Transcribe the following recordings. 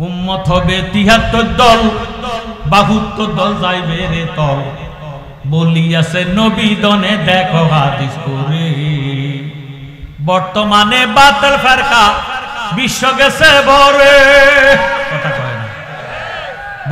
উম্মত হবে ৭৩ দল, ৭২ দল যাইবে রে তল, বলিয়াছে নবী দনে দেখো হাদিস করে। বর্তমানে বাতিল ফেরকা বিশ্ব গেছে ভরে, কথা কয় না।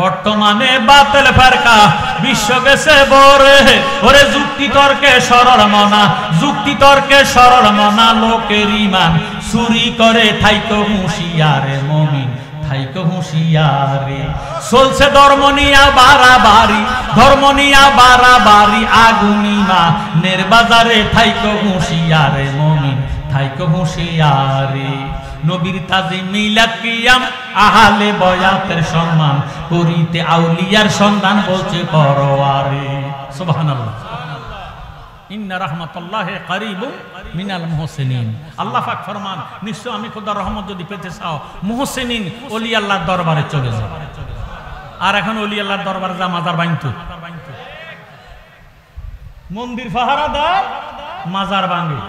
বর্তমানে বাতিল ফেরকা বিশ্ব গেছে ভরে, ওরে যুক্তি তর্কে সরল মনা, যুক্তি তর্কে সরল মনা, লোকের ঈমান চুরি করে থাইকো হুঁশিয়ারে মুমিন, থাইকো হুঁশিয়ারে। চলছে ধর্ম নিয়া বাড়াবাড়ি, ধর্ম নিয়া বাড়াবাড়ি, আগুন ঈমানের বাজারে, থাইকো হুঁশিয়ারে মুমিন, থাইকো হুঁশিয়ারে। নবীর তাজিম মিলাদ কিয়াম আহলে বয়াতের সম্মান, করিতে আউলিয়ার সন্ধান বলছে পরওয়ারে। সুবহানাল্লাহ। ইন্না রাহমাতুল্লাহি কারীবুম মিনাল মুহসিনিন। আল্লাহ পাক ফরমান, নিশ্চয় আমি খোদার রহমত যদি পেতে চাও মুহসিনিন ওলি আল্লাহর দরবারে চলে যাও। আর এখন ওলি আল্লাহর দরবারে যা মাজার ভাঙতো, মন্দির পাহারা দেয় মাজার ভাঙে,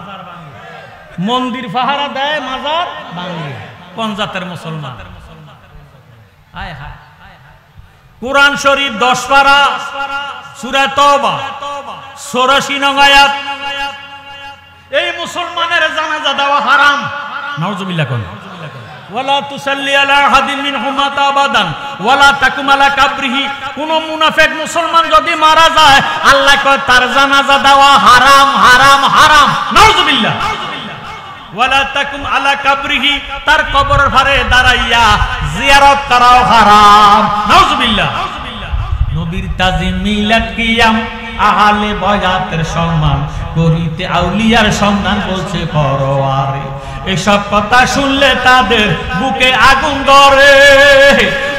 মন্দির পাহারা দেয় মাজার ভাঙে। কোন জাতের মুসলমান? হায় হায়। কুরআন শরীফ 10 পারা, সূরা তাওবা 84 নং আয়াত। এই মুসলমানের জানাজা দেওয়া হারাম। নাউজুবিল্লাহ। কোন ওয়ালা তুসাল্লি আলা আহাদিন মিনহুম মাতা আবাদান ওয়ালা তাকুম আলা কাবরিহি। কোন মুনাফিক মুসলমান যদি মারা যায়, আল্লাহ কয় তার জানাজা দেওয়া হারাম, হারাম, হারাম। নাউজুবিল্লাহ। ওয়ালা তাকুম আলা কাবরিহি, তার কবরের পারে দাঁড়াইয়া জিয়ারত করাও হারাম। নাউজুবিল্লাহ। নবীর তাজিম মিলাদ কিয়াম আহলে বয়াতের সম্মান, করিতে আউলিয়ার সন্ধান বলছে পরওয়ারে। এসব কথা শুনলে তাদের বুকে আগুন ধরে।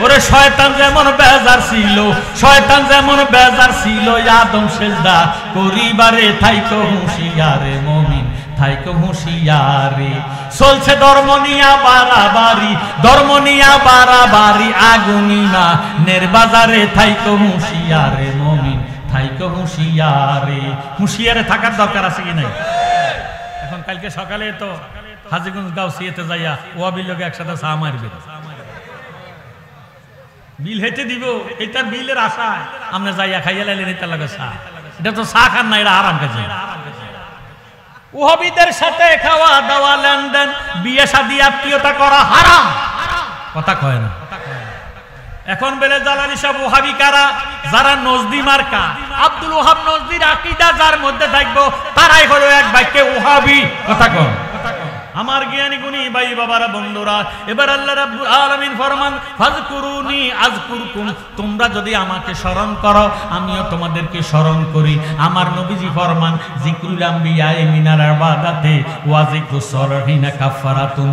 ওরে শয়তান যেমন বেজার ছিল, শয়তান যেমন বেজার ছিল আদম সেজদা করিবারে, থাইকো হুঁশিয়ারে মুমিন, থাইকো হুঁশিয়ারে। চলছে ধর্ম নিয়া বাড়াবাড়ি, ধর্ম নিয়া বাড়াবাড়ি, আগুন ঈমানের বাজারে, থাইকো হুঁশিয়ারে মুমিন, থাইকো হুঁশিয়ারে। হুঁশিয়ারে থাকার দরকার আছে কি নাই? এখন কালকে সকালে তো হাজীগঞ্জ গাউসিয়াতে যাইয়া ওয়াবির লোক একসাথে চা মারবে, বিল হেঁটে দিব, এটার বিলের আশায় আমরা যাইয়া খাইয়া লাইলেন এটার লাগে চা। এটা তো চা খান না, এটা আরাম কাজে। ওয়াহাবিদের সাথে খাওয়া দাওয়া, লেনদেন, বিয়ে শাদী, আত্মীয়তা করা হারাম। কথা কয় না। এখন বেলে জালালি সাহেব ওয়াহাবি কারা? যারা নজদি মার্কা, আব্দুল ওয়াহাব নজদির আকীদা যার মধ্যে থাকবো, তারাই হলো এক বাক্যে ওয়াহাবি। কথা কয়। আমার জ্ঞানী গুণী ভাই বাবারা, বন্ধুরা, এবার আল্লাহ রাব্বুল আলামিন ফরমান, ফাযকুরুনি আযকুরকুম। তোমরা যদি আমাকে স্মরণ করো, আমিও তোমাদেরকে স্মরণ করি। আমার নবীজি ফরমান, যিকরুল আমবিয়া মিনাল ইবাদাতি ওয়া যিকরুস সালিহিনা কাফারাতুন।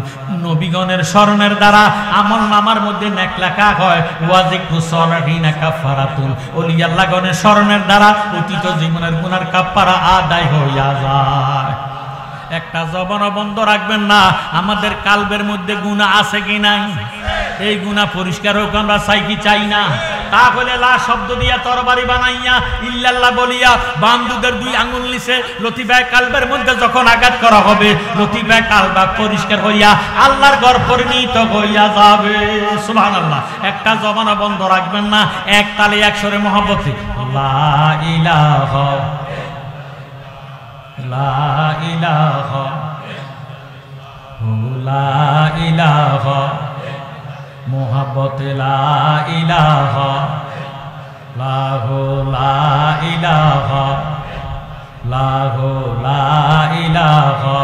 নবীগণের স্মরণের দ্বারা আমল নামার মধ্যে নেক লেখা হয়, ওয়া যিকরুস সালিহিনা কাফারাতুন। ওলি আল্লাহগণের স্মরণের দ্বারা অতীত জীবনের গুনার কাফারা আদায় হইয়া যায়। একটা জবান বন্ধ রাখবেন না, আমাদের কালবের মধ্যে গুনাহ আছে কি নাই, এই গুনাহ পরিষ্কার হোক আমরা চাই কি চাই না? তাহলে লা শব্দ দিয়া তরবারি বানাইয়া ইল্লাল্লাহ বলিয়া বান্দুদের 2 আঙ্গুল নিচে লতিফায়ে কালবের মধ্যে যখন আঘাত করা হবে, লতিফায়ে কালবা পরিষ্কার হইয়া আল্লাহর ঘর পরিণত হইয়া যাবে। সুবহানাল্লাহ। একটা জবান বন্ধ রাখবেন না, এক তালে এক সুরে মহব্বতে লা ইলাহা লা ইলাহা লা ইলাহা মুহাব্বতে লা ইলাহা লাহু লা ইলাহা লাহু লা ইলাহা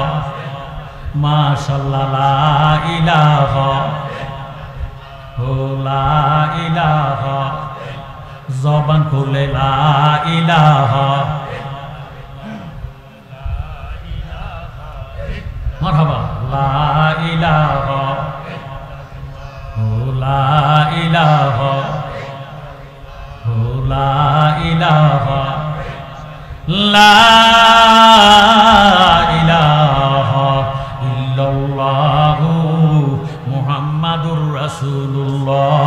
মাশাআল্লাহ লা ইলাহা লা ইলাহা। জবান খুলে লা ইলাহা মারহাবা লা ইলাহা লা ইলাহা লা ইলাহা লা ইলাহা ইল্লাল্লাহু মুহাম্মাদুর রাসূলুল্লাহ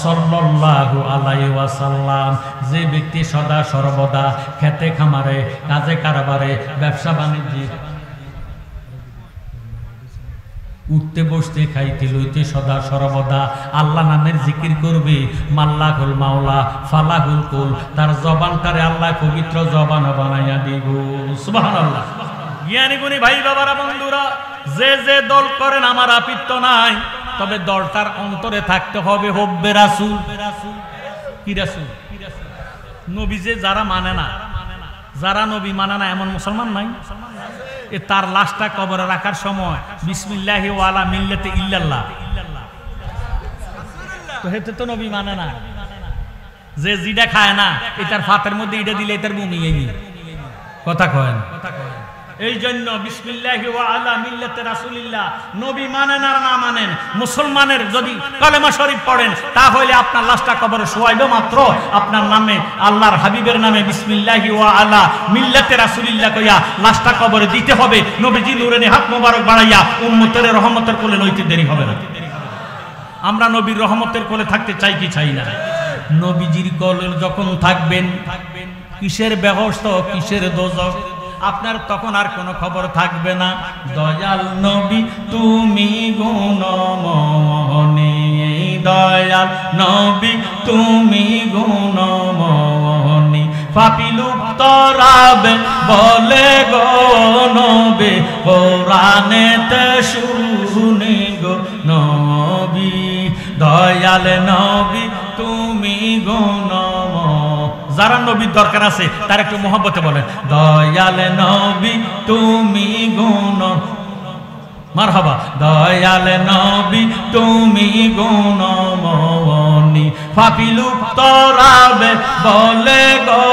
সাল্লাল্লাহু আলাইহি ওয়াসাল্লাম। যে ব্যক্তি সদা সর্বদা খেতে খামারে, কাজে কারবারে, ব্যবসা বাণিজ্যে উঠতে বসতে খাইতে লইতে সদা সর্বদা আল্লাহ নামের জিকির করবে। মাল্লাহুল মাওলা ফালাহুল কুল, তার জবানটারে আল্লাহ পবিত্র জবান বানাইয়া দিব। সুবহানাল্লাহ। জ্ঞানী গুণী ভাই বাবারা বন্ধুরা, যে যে দল করেন আমার আপত্তি নাই, তবে দলটার অন্তরে থাকতে হবে হব্বে রাসূল। কি রাসূল? নবী যে যারা মানে না, যারা নবী মানে না এমন মুসলমান নাই। তার লাশটা কবরে রাখার সময় বিসমিল্লাহি ওয়া আলা মিল্লাতি ইল্লাল্লাহ, তো হেতে তো নবী মানে না। যে জিডা খায় না, এটার ফাতের মধ্যে ইটা দিলে এটার বমি এই কথা কয় না। এই জন্য বিসমিল্লাহি ওয়া আলা মিল্লাতি রাসূলিল্লাহ, নবী মানেন আর না মানেন, মুসলমানের যদি কালেমা শরীফ পড়েন, তাহলে আপনার লাশটা কবরে শোয়াইবে মাত্র আপনার নামে, আল্লাহর হাবিবের নামে বিসমিল্লাহি ওয়া আলা মিল্লাতি রাসূলিল্লাহ কইয়া লাশটা কবরে দিতে হবে। নবীজি নূরানি হাত মোবারক বাড়াইয়া উম্মতের রহমতের কোলে লইতে দেরি হবে না। আমরা নবীর রহমতের কোলে থাকতে চাই কি চাই না? নবীজির কোলে যখন থাকবেন, কিসের ব্যবস্থা, কিসের দোজখ, আপনার তখন আর কোনো খবর থাকবে না। দয়াল নবী তুমি গুণময়ী, দয়াল নবী তুমি গুণময়ী, পাপী লুপ্ত রাবে বলে গো নবী, কোরআনেতে শুনি গো নবী, দয়াল নবী তুমি গুণময়ী। যারা নবীর দরকার আছে তার একটু মহব্বতে বলেন, দয়াল নবী তুমি গুণ, মারহাবা, দয়াল নবী তুমি গুণময়ী, পাপী লুপ্ত রাবে বলে গো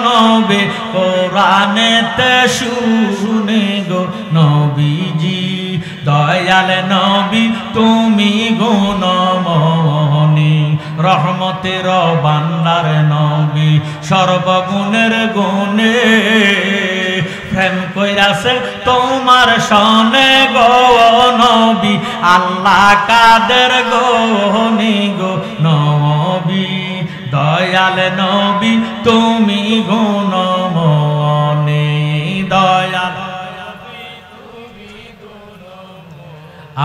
নবী, কোরআনেতে শুনি গো নবীজি, দয়াল নবী তুমি গুণময়ী, রহমতের ভান্ডার নবী, সর্বগুণের গুণে প্রেম কইরাছে তোমার সনে গো নবী, আল্লাহ কাদের গনি গো নবী, দয়াল নবী তুমি গুণময়ী, দয়াল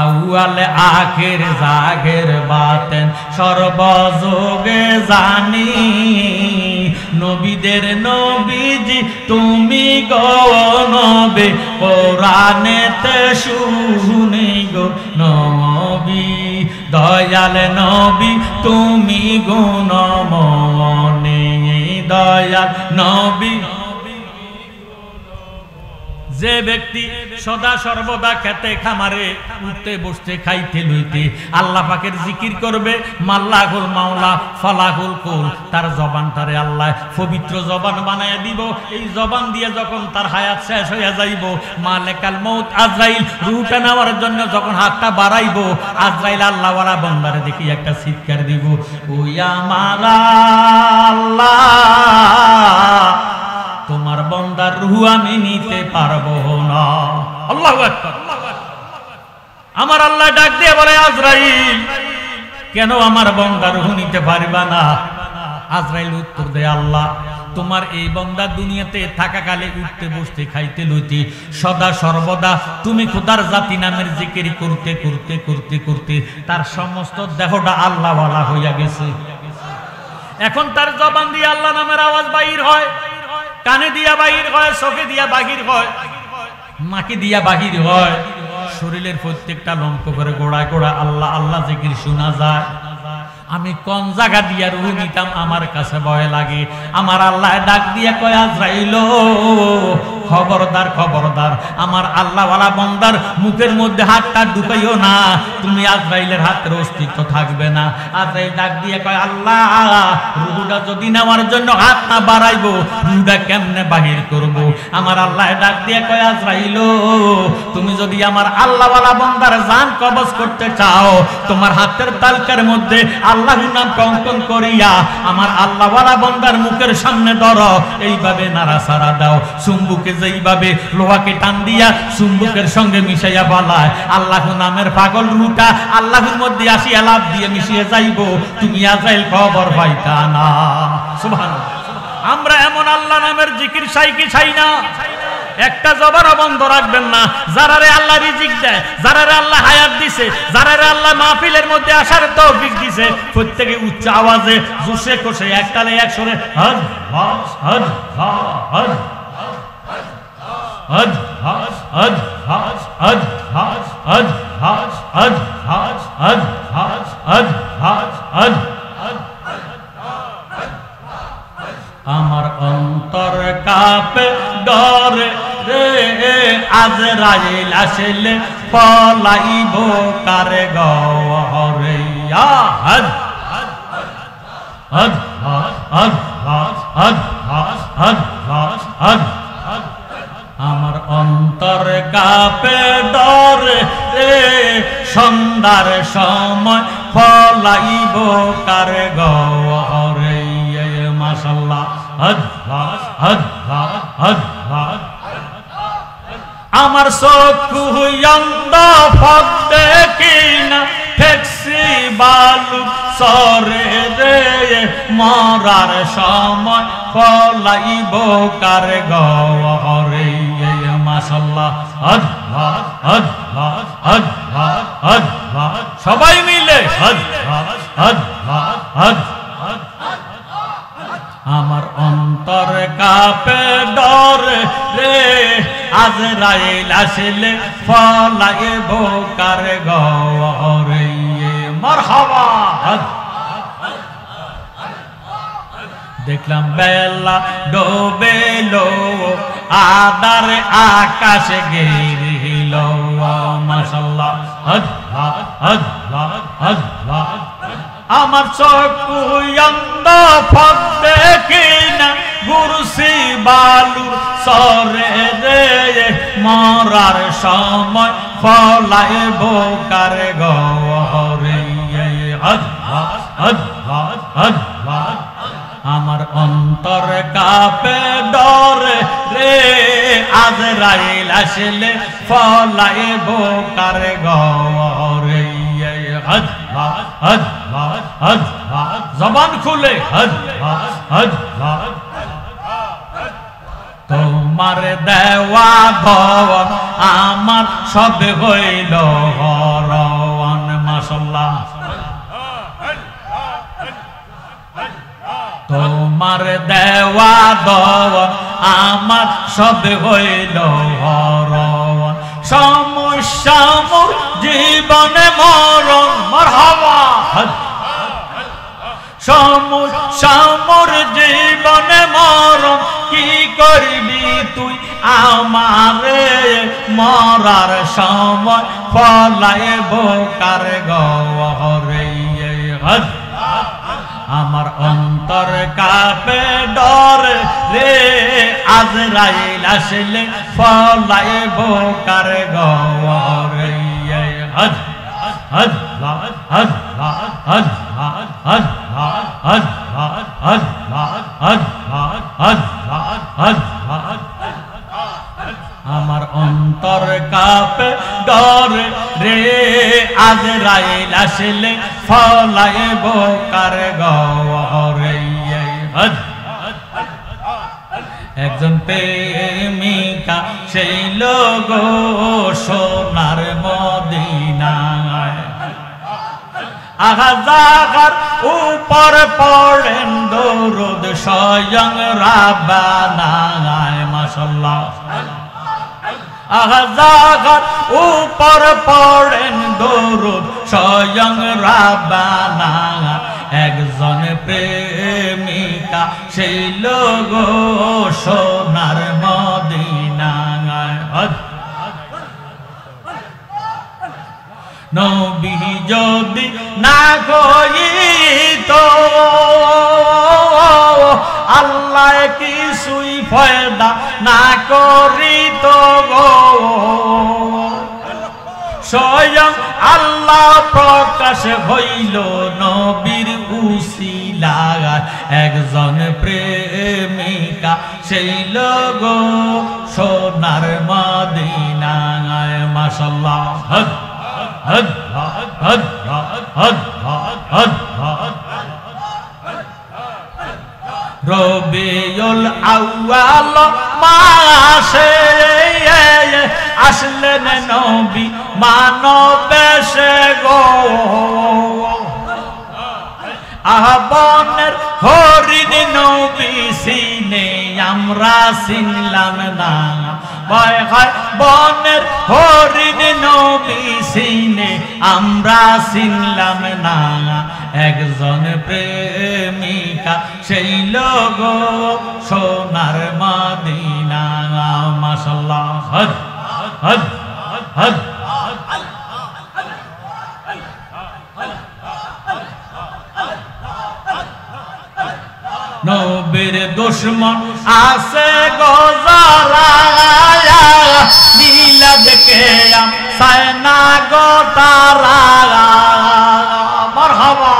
আউয়াল আখির জাগের বাতেন সর্বযোগে জানি, নবীদের নবীজি তুমি গো নবী, কোরআনেতে শুনি গো নবী, দয়াল নবী তুমি গুণময়ী, দয়াল নবী। যে ব্যক্তি সদা সর্বদা খেতে খামারে উঠতে বসতে খাইতে লইতে আল্লাহ পাকের জিকির করবে, মাল্লাহুল মাওলা ফালাহুল কুল, তার জবানটারে আল্লাহ পবিত্র জবান বানায়া দিব। এই জবান দিয়ে যখন তার হায়াত শেষ হইয়া যাইব, মালেকাল মউত আজরাইল রূহটা নেওয়ার জন্য যখন হাতটা বাড়াইব, আজরাইল আল্লাহ ওয়ালা বান্দারে দেখি একটা চিৎকার দিব, ওই আমার আল্লাহ তোমার বান্দার রূহ আমি নিতে পারবো না। আল্লাহু আকবার। আমার আল্লাহ ডাক দিয়ে বলে, আজরাইল কেন আমার বান্দার রূহ নিতে পারবা না? আজরাইল উত্তর দেয়, আল্লাহ তোমার এই বান্দা দুনিয়াতে থাকাকালে উঠতে বসতে খাইতে লইতে সদা সর্বদা তুমি খোদার জাতি নামের জিকির করতে করতে করতে করতে তার সমস্ত দেহটা আল্লাহ ওয়ালা হইয়া গেছে। এখন তার জবান দিয়ে আল্লাহ নামের আওয়াজ বাহির হয়, কানে দিয়া বাহির হয়, চোখে দিয়া বাহির হয়, নাকে দিয়া বাহির হয়, শরীরের প্রত্যেকটা লম্ফ করে গোড়া গোড়া আল্লাহ আল্লাহ জিকির শোনা যায়। আমি কোন জায়গা দিয়া রূহ নিতাম আমার কাছে ভয় লাগে। আমার আল্লাহ ডাক দিয়া কয়, আজরাইল খবরদার খবরদার, আমার আল্লাহ ওয়ালা বান্দার মুখের মধ্যে হাতটা ঢুকাইও না, তুমি আজরাইলের হাতের অস্তিত্ব থাকবে না। আজরাইল ডাক দিয়ে কয়, আল্লাহ রূহটা যদি নেওয়ার জন্য হাত না বাড়াইবো, রূহটা কেমনে বাহির করব? আমার আল্লাহ ডাক দিয়ে কয়, আজরাইল তুমি যদি আমার আল্লাহ ওয়ালা বান্দার জান কবজ করতে চাও, তোমার হাতের তালকার মধ্যে আল্লাহর নাম কঙ্কন করিয়া আমার আল্লাহ ওয়ালা বান্দার মুখের সামনে ধরো, এইভাবে নাড়াচাড়া দাও। চুম্বুকে যেইভাবে লোহাকে টান দিয়া চুম্বুকের সঙ্গে মিশাইয়া বলায়, আল্লাহ নামের পাগল রূহটা আল্লাহর মধ্যে আসিয়া লাভ দিয়ে মিশিয়ে যাইব, তুমি আজরাইল খবর পাইতা না। সুবহানাল্লাহ। আমরা এমন আল্লাহ নামের জিকির চাই কি চাই না? একটা জবানও বন্ধ রাখবেন না। যারারে আল্লাহ রিজিক দেয়, যারারে আল্লাহ হায়াত দিছে, যারারে আল্লাহ মাহফিলের মধ্যে আসার তৌফিক দিছে, প্রত্যেকে উচ্চ আওয়াজে জোশে কোষে একটালে একসরে হজ হজ হজ হজ হজ হজ হজ হজ হজ হজ হজ হজ হজ হজ হজ হজ হজ হজ হজ। আমার অন্তর কাঁপে ডরে রে, আজরাইল আসলে পলাইব কারে গরে। হজ হজ হজ হজ হজ হজ হজ হজ হজ। আমার অন্তর কাঁপে ডরে রে, সন্ধ্যার সময় পলাইব কারে গরে। মাশাআল্লাহ হজ হজ হজ হজ হজ। আমার চক্ষু অন্ধ ফক দেখি না, ঠেকছি বালু সরে রে, মরার সময় পলাইব কারে গরে। মাশাআল্লাহ হজ হজ হজ হজ হজ হজ হজ। সবাই মিলে হজ হজ হজ হজ হজ। আমার অন্তর কাঁপে ডরে রে, আজরাইল আসলে পলাইব কারে গরে। মারহাবা। দেখলাম বেলা ডোবেলো, আদার আকাশে গেরিল। মাশাআল্লাহ হজ হজ হজ হজ হজ। আমার চক্ষু অন্ধ ফক দেখি না, গুরুসি বালু সরে রে, মরার সময় পলাইব কারে গরে। হজ হজ হজ হজ হজ হজ। আমার অন্তর কাঁপে ডরে রে, আজরাইল আসলে পলাইব কারে গরে। হজ হজ হজ হজ হজ হজ। জবান খুলে হজ হজ হজ হজ। তোমার দেওয়া ধন আমার সব হইল হরণ। মাশাআল্লাহ। তোমার দেওয়া ধন আমার সব হইল হরণ। সমস্যা মোর জীবনে মরণ। মারহাবা। সমস্যা মোর জীবনে মরণ, কি করবি তুই আমারে, মরার সময় পলাইব কারে গরে। হজ। আমার অন্তর কাঁপে ডরে রে, আজরাইল আসলে পলাইব কারে গরে। হজ হজ হজ হজ হজ হজ হজ হজ হজ হজ হজ হজ হজ। আমার অন্তর কাঁপে ডরে রে, আজরাইল আসলে পলাইব কারে গরে। হজ। একজন প্রেমিকা সেই লোক সোনার মদিনায়, আহা জাগার উপর পড়েন দরুদ স্বয়ং রাব্বানা। মাশাআল্লাহ। আহা জাগার উপর পড়েন দরুদ স্বয়ং রাব্বানা। একজন প্রেমিকা সেই লোক সোনার মদিনায়। নবী যদি না কইতো, আল্লাহ কিছুই ফায়দা না করিত গো। স্বয়ং আল্লাহ প্রকাশ হইল নবীর উসিলায়। একজন প্রেমিকা সেই লোক সোনার মদিনায়। মাশাআল্লাহ। হজ হজ হজ হজ হজ হজ হজ। রবিউল আউয়াল মাসে আসলেন নবী মানবেশে গো আহ্বানের হরিণ নবী সিনে আমরা চিনলাম না ভয় হয় বনের হরিণ নবী সিনে আমরা চিনলাম না একজন প্রেমিকা সেই লোক সোনার মদিনা মাশাআল্লাহ হদ হদ হদ নবীর দুশমন আছে গোজারা মিলাদকে সায়না গোতারা মারহাবা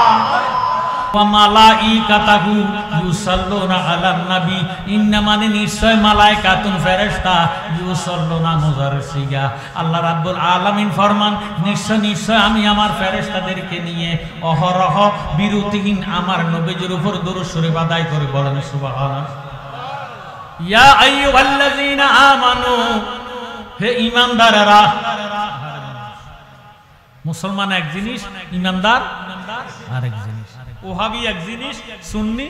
ওয়া মালাইকাতাহু ইউসাল্লুনা আলান নবী ইন্না মানে নিশ্চয় মালায়েকাতুন ফেরেশতা ইউসাল্লুনা মুজারর সিগা আল্লাহ রাব্বুল আলামিন ফরমান নিশ্চয় আমি আমার ফেরেশতাদেরকে নিয়ে অহরহ বিরতিহীন আমার নবীর উপর দরুদ শরীফ আদায় করে বলেন সুবহানাল্লাহ ইয়া আইয়ুহাল্লাযীনা আমানু হে ঈমানদাররা মুসলমান এক জিনিস ঈমানদার আরেক জিনিস ওহাবি এক জিনিস সুন্নি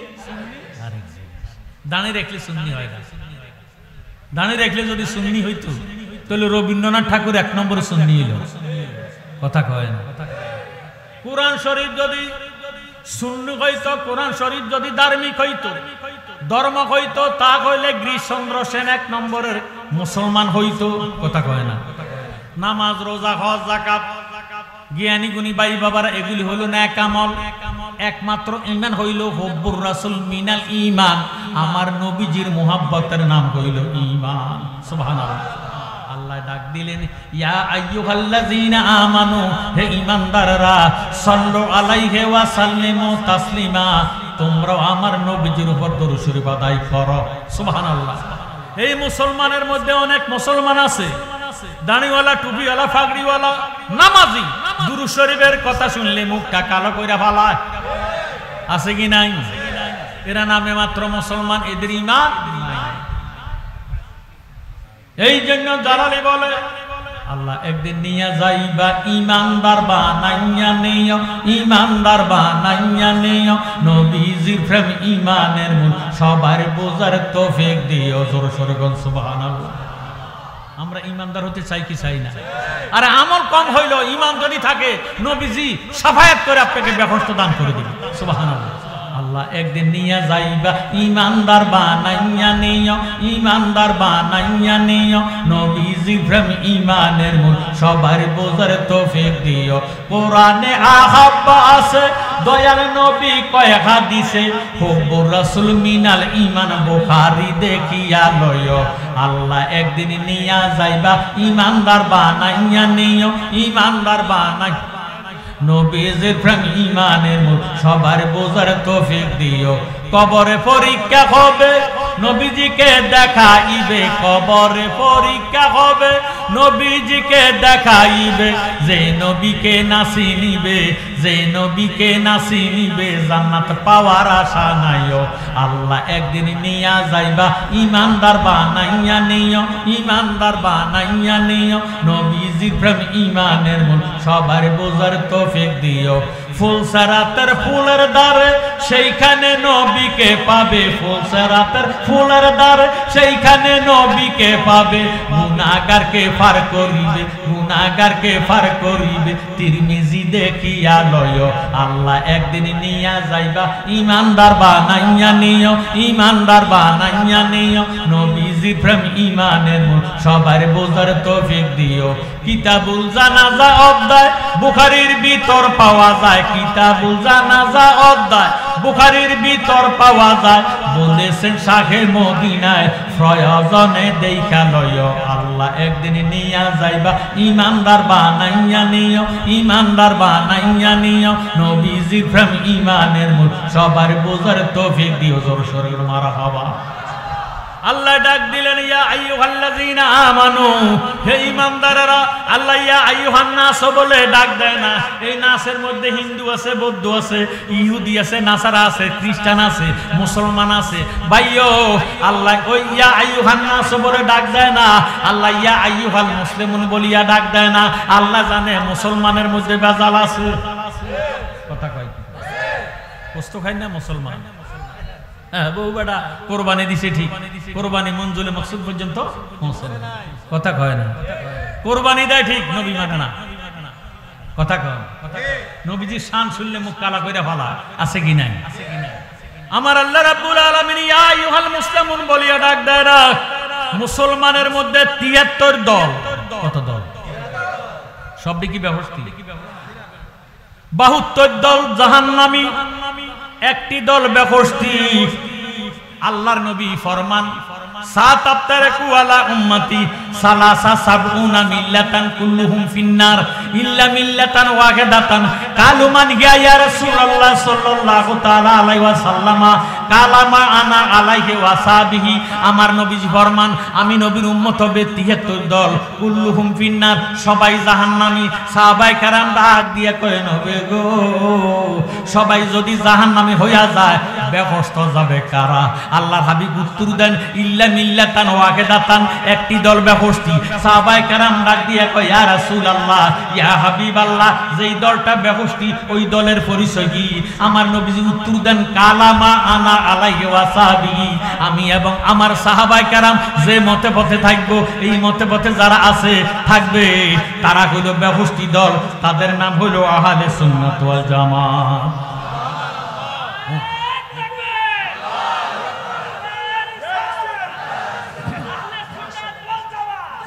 আরেক জিনিস দাঁড়িয়ে রাখলে সুন্নি হয় না দাঁড়িয়ে রাখলে যদি সুন্নি হইতো তাহলে রবীন্দ্রনাথ ঠাকুর এক নম্বরে সুন্নি হইল কথা কয় না কোরআন শরীফ যদি সুন্নি হইতো কোরআন শরীফ যদি ধার্মিক হইতো ধর্ম হইতো তা হইলে গিরিশচন্দ্র সেন এক নম্বরের মুসলমান হইতো কথা কয় না নামাজ রোজা হজ যাকাত জ্ঞানী গুণী ভাই বাবারা এগুলি হইল নেক আমল একমাত্র ঈমান হইল হুব্বুর রাসূল মিনাল ঈমান আমার নবীজির মুহাব্বতের নাম হইল ঈমান সুবহানাল্লাহ আল্লাহ ডাক দিলেন ইয়া আইয়ুহাল্লাযীনা আমানু হে ঈমানদাররা সাল্লু আলাইহি ওয়া সাল্লিমু তাসলিমা তোমরা আমার নবীজির উপর দরুদ শরীফ আদায় করো সুবহানাল্লাহ এই মুসলমানের মধ্যে অনেক মুসলমান আছে দাড়িওয়ালা টুপিওয়ালা ফাগড়িওয়ালা নামাজি দুরূদ শরীফের কথা শুনলে মুখটা কালো কইরা ফালায় আছে কি নাই এরা নামে মাত্র মুসলমান এদের ঈমান নাই এই জন্য জালালি বলে আল্লাহ একদিন নিয়ে যাইবা ঈমানদার বানাইয়া নিও ঈমানদার বানাইয়া নিও নবীজির প্রেম ঈমানের মূল সবার বোঝার তৌফিক দিও জোরে সোরে বল সুবহানাল্লাহ আমরা ঈমানদার হতে চাই কি চাই না আরে আমল কম হইল ঈমান যদি থাকে নবীজি শাফায়াত করে আপনাকে ব্যবস্থা দান করে দিবেন সুবহানাল্লাহ আল্লাহ একদিন নিয়ে যাইবা ঈমানদার বানাইয়া নিও ঈমানদার বানাইয়া নিও নবীজির প্রেম ঈমানের মূল সবার বোঝার তৌফিক দিও কোরআনে আহাব্বা আছে দয়াল নবী কয় হাদিসে হুব্বুর রাসূল মিনাল ঈমান বুখারী দেখিয়া লয় আল্লাহ একদিন নিয়া যাইবা ঈমানদার বানাইয়া নিও ঈমানদার বানাই নবীজির প্রেম ঈমানের মূল সবার বোঝার তৌফিক দিও কবরে পরীক্ষা হবে নবীজিকে দেখাইবে কবরে পরীক্ষা হবে নবীজিকে দেখাইবে যে নবীকে না চিনিবে যে নবীকে না চিনিবে জান্নাত পাওয়ার আশা নাইও আল্লাহ একদিন নিয়া যাইবা ঈমানদার বানাইয়া নিও ঈমানদার বানাইয়া নিও নবীজির প্রেম ঈমানের মূল সবার বোঝার তৌফিক দিও ফুলসরাতের ফুলের দ্বারে সেইখানে নবীকে পাবে ফুলসরাতের ফুলের দ্বারে সেইখানে নবীকে পাবে গুনাহগারকে পার করিবে গুনাহগারকে পার করিবে তিরমিজি দেখিয়া লয় আল্লাহ একদিন নিয়া যাইবা ঈমানদার বানাইয়া নিও ঈমানদার বানাইয়া নিও নবীজি প্রেম ঈমানের মূল সবার বোঝার তৌফিক দিও কিতাবুল জানাজা অধ্যায় বুখারীর ভিতর পাওয়া যায় কিতাবুল জানাজা অধ্যায় বুখারীর ভিতর পাওয়া যায় বলেছেন শাহে মদিনায় প্রয়োজনে দেখা লয় আল্লাহ একদিন নিয়া যাইবা ঈমানদার বানাইয়া নিও ঈমানদার বানাইয়া নিও নবীজির প্রেম ঈমানের মূল সবার বোঝার তৌফিক দিও জোর সোরে মারহাবা আল্লাহ ডাক দিলেন ইয়া আইয়ুহাল্লাযীনা আমানু, হে ঈমানদারেরা। আল্লাহ ইয়া আইয়ুহান নাস বলে ডাক দেয় না। এই নাসের মধ্যে হিন্দু আছে, বৌদ্ধ আছে, ইহুদি আছে, নাসারা আছে, খ্রিস্টান আছে, মুসলমান আছে। ভাইও আল্লাহ ওই ইয়া আইয়ুহান নাস বলে ডাক দেয় না। আল্লাহ ইয়া আইয়ুহাল মুসলিমুন বলিয়া ডাক দেয় না। আল্লাহ জানে মুসলমানের মধ্যে ভেজাল আছে। কথা কয় কি? কষ্ট খায় না মুসলমান? হ্যাঁ, বউ বেটা কোরবানি দিছে ঠিক, কোরবানি মঞ্জুলে মকসুদ পর্যন্ত পৌঁছে না। কথা কয় না? কোরবানি দেয় ঠিক, নবী মানে না। কথা কয়? নবীজির শান শুনলে মুখ কালা কইরা ফালা আছে কি নাই? আমার আল্লাহ রাব্বুল আলামিন ইয়া আইয়ুহাল মুসলিমুন বলিয়া ডাক দেয় না। মুসলমানের মধ্যে ৭৩ দল। কত দল? সবটি কি ব্যবস্থা? ৭২ দল জাহান্নামী, একটি দল বেফরস্তি। আল্লাহর নবী ফরমান সাতাবতারাকু আলা উম্মতি সালাসা সাবউনা মিল্লাতান কুল্লুহুম ফিন্নার ইল্লা মিল্লাতান ওয়াহিদাতান। কালু মান ইয়া রাসূলুল্লাহ সাল্লাল্লাহু তাআলা আলাইহি ওয়াসাল্লামা কালামা আনা আলাইহি ওয়াসাবিহি। আমার নবীজি ফরমান আমি নবীর উম্মত হবে ৭৩ দল, কুল্লুহুম ফিন্নার, সবাই জাহান্নামী। সাহাবায়ে কেরাম ডাক দিয়ে কয় নবী গো, সবাই যদি জাহান্নামী হইয়া যায় বেহেশত যাবে কারা? আল্লাহর হাবিব উত্তর দেন ইল্লা মিল্লাতান ওয়াহিদাতান, একটি দল বেহেশতি। সাহাবায়ে কেরাম ডাক দিয়ে কয় ইয়া রাসূলুল্লাহ, ইয়া হাবিবাল্লাহ, যেই দলটা বেহেশতি ওই দলের পরিচয় কি? আমার নবীজি উত্তর দেন কালামা আনা আলাইহি ওয়াসাবিহি, আমি এবং আমার সাহাবায়ে কেরাম যে মতে পথে থাকবো, এই মতে পথে যারা আছে থাকবে তারা হলো বেহেশতি দল। তাদের নাম হলো আহলে সুন্নাত ওয়াল জামাত।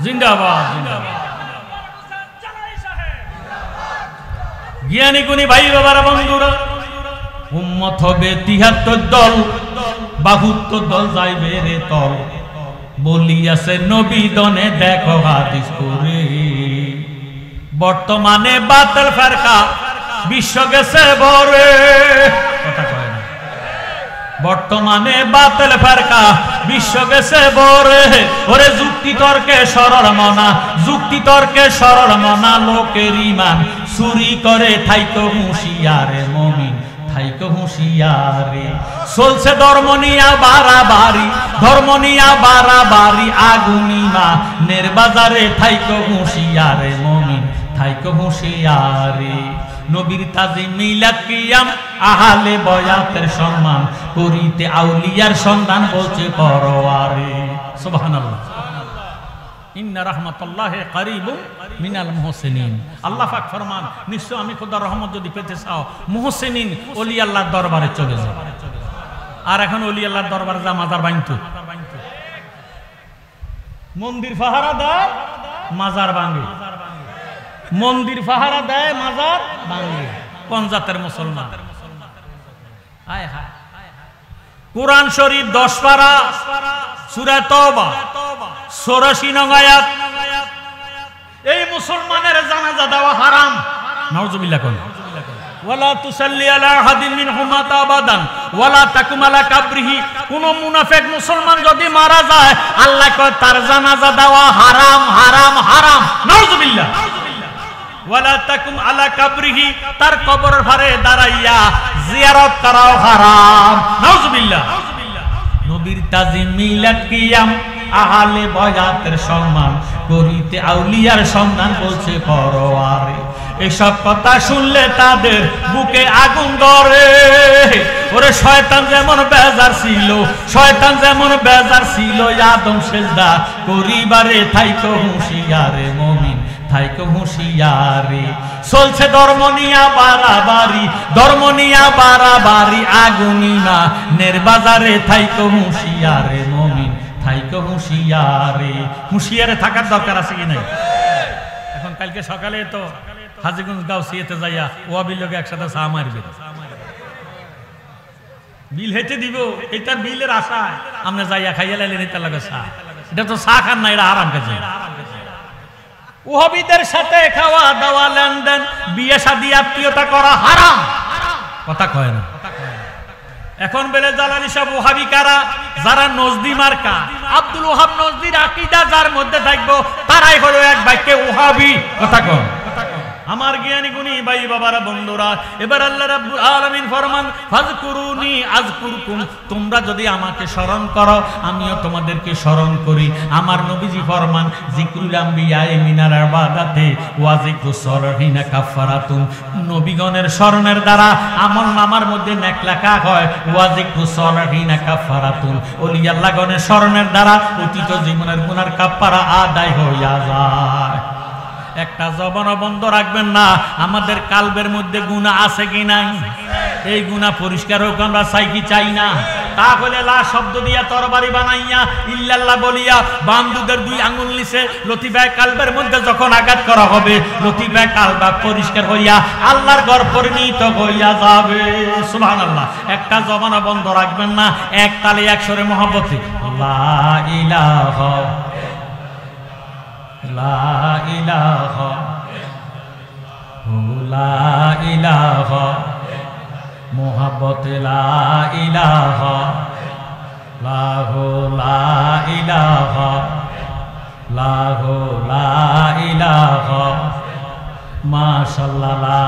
জিন্দাবাদ জিন্দাবাদ। জ্ঞানী গুণী ভাই বাবারা বন্ধুরা, উম্মত হবে ৭৩ দল, ৭২ দল যাইবে রে তল। বলিয়াছে নবী দনে দেখো হাদিস করে। বর্তমানে বাতিল ফেরকা বিশ্ব গেছে ভরে। কথা কয় না? বর্তমানে বাতিল ফেরকা বিশ্ব গেছে ভরে। ওরে যুক্তি তর্কে সরল মনা, যুক্তি তর্কে সরল মনা, লোকের ঈমান চুরি করে থাইকো হুঁশিয়ারে মুমিন, থাইকো হুঁশিয়ারে। চলছে ধর্ম নিয়া বাড়াবাড়ি, ধর্ম নিয়া বাড়াবাড়ি, আগুন ঈমানের বাজারে, থাইকো হুঁশিয়ারে মুমিন, থাইকো হুঁশিয়ারে। নবীর তাজিম মিলাদ কিয়াম আহলে বয়াতের সম্মান করিতে আউলিয়ার সন্ধান বলছে পরওয়ারে। সুবহানাল্লাহ। ইন্না রাহমাতুল্লাহি কারীবুম মিনাল মুহসিনিন। আল্লাহ পাক ফরমান নিশ্চয় আমি খোদার রহমত যদি পেতে চাও মুহসিনিন ওলি আল্লাহর দরবারে চলে যাও। আর এখন ওলি আল্লাহর দরবারে যা মাজার ভাঙতো, মন্দির পাহারা দেয় মাজার ভাঙে, মন্দির পাহারা দেয় মাজার ভাঙে। কোন জাতের মুসলমান? হায় হায়। কুরআন শরীফ 10 পারা, সূরা তাওবা 84 নং আয়াত। এই মুসলমানের জানাজা দেওয়া হারাম। নাউজুবিল্লাহ। কোন ওয়ালা তুসাল্লি আলা আহাদিন মিনহুম মাতা আবাদান ওয়ালা তাকুম আলা কাবরিহি। কোন মুনাফিক মুসলমান যদি মারা যায় আল্লাহ কয় তার জানাজা দেওয়া হারাম হারাম হারাম। নাউজুবিল্লাহ। ওয়ালা তাকুম আলা কাবরিহি, তার কবরের পারে দাঁড়াইয়া জিয়ারত করাও হারাম। নাউজুবিল্লাহ। নবীর তাজিম মিলাদ কিয়াম আহলে বয়াতের সম্মান করিতে আউলিয়ার সন্ধান বলছে পরওয়ারে। এসব কথা শুনলে তাদের বুকে আগুন ধরে। ওরে শয়তান যেমন বেজার ছিল, শয়তান যেমন বেজার ছিল আদম সেজদা করিবারে, থাইকো হুঁশিয়ারে মুমিন, থাইকো হুঁশিয়ারে। চলছে ধর্ম নিয়া বাড়াবাড়ি, ধর্ম নিয়া বাড়াবাড়ি, আগুন ঈমানের বাজারে, থাইকো হুঁশিয়ারে মুমিন, থাইকো হুঁশিয়ারে। হুঁশিয়ারে থাকার দরকার আছে কি নাই? এখন কালকে সকালে তো হাজীগঞ্জ গাউসিয়াতে যাইয়া ওয়াবির লোক একসাথে চা মারবে, বিল হেঁটে দিব। এটার বিলের আশায় আমরা যাইয়া খাইয়া লাইলেন এটার লাগে চা। এটা তো চা খান না, এটা আরাম কাজে। ওহাবিদের সাথে খাওয়া দাওয়া, লেনদেন, বিয়ে শাদী, আত্মীয়তা করা হারাম। কথা কয় না? এখন বেলে জালালি সাহেব ওহাবি কারা? যারা নজদি মার্কা, আব্দুল ওহাব নজদির আকীদা যার মধ্যে থাকবো তারাই হলো এক বাক্যে ওহাবি। কথা কন আমার জ্ঞানী গুণী ভাই বাবারা বন্ধুরা। এবার আল্লাহ রাব্বুল আলামিন ফরমান ফাযকুরুনি আযকুরকুম, তোমরা যদি আমাকে স্মরণ করো আমিও তোমাদেরকে স্মরণ করি। আমার নবীজি ফরমান যিকরুল আম্বিয়া মিনাল ইবাদাতি ওয়া যিকরুস সালিহিনা কাফারাতুন, নবীগণের স্মরণের দ্বারা আমলনামার মধ্যে নেক লেখা হয়। ওয়া যিকরুস সালিহিনা কাফারাতুন, ওলি আল্লাহগণের স্মরণের দ্বারা অতীত জীবনের গুনার কাফারা আদায় হইয়া যায়। একটা জবানও বন্ধ রাখবেন না। আমাদের কালবের মধ্যে গুনাহ আছে কি নাই? এই গুনাহ পরিষ্কার হোক আমরা চাই কি চাই না? তাহলে লা শব্দ দিয়া তরবারি বানাইয়া ইল্লাল্লাহ বলিয়া বান্দুদের দুই আঙ্গুল নিচে লতিফায়ে কালবের মধ্যে যখন আঘাত করা হবে লতিফায়ে কালবা পরিষ্কার হইয়া আল্লাহর ঘর পরিণত হইয়া যাবে। সুবহানাল্লাহ। একটা জবানও বন্ধ রাখবেন না। এক তালে এক সুরে মহব্বতে লা ইলাহা লা ইলাহা লা ইলাহা মুহাব্বতে লা ইলাহা লাহু লা ইলাহা লাহু লা ইলাহা মাশাআল্লাহ লা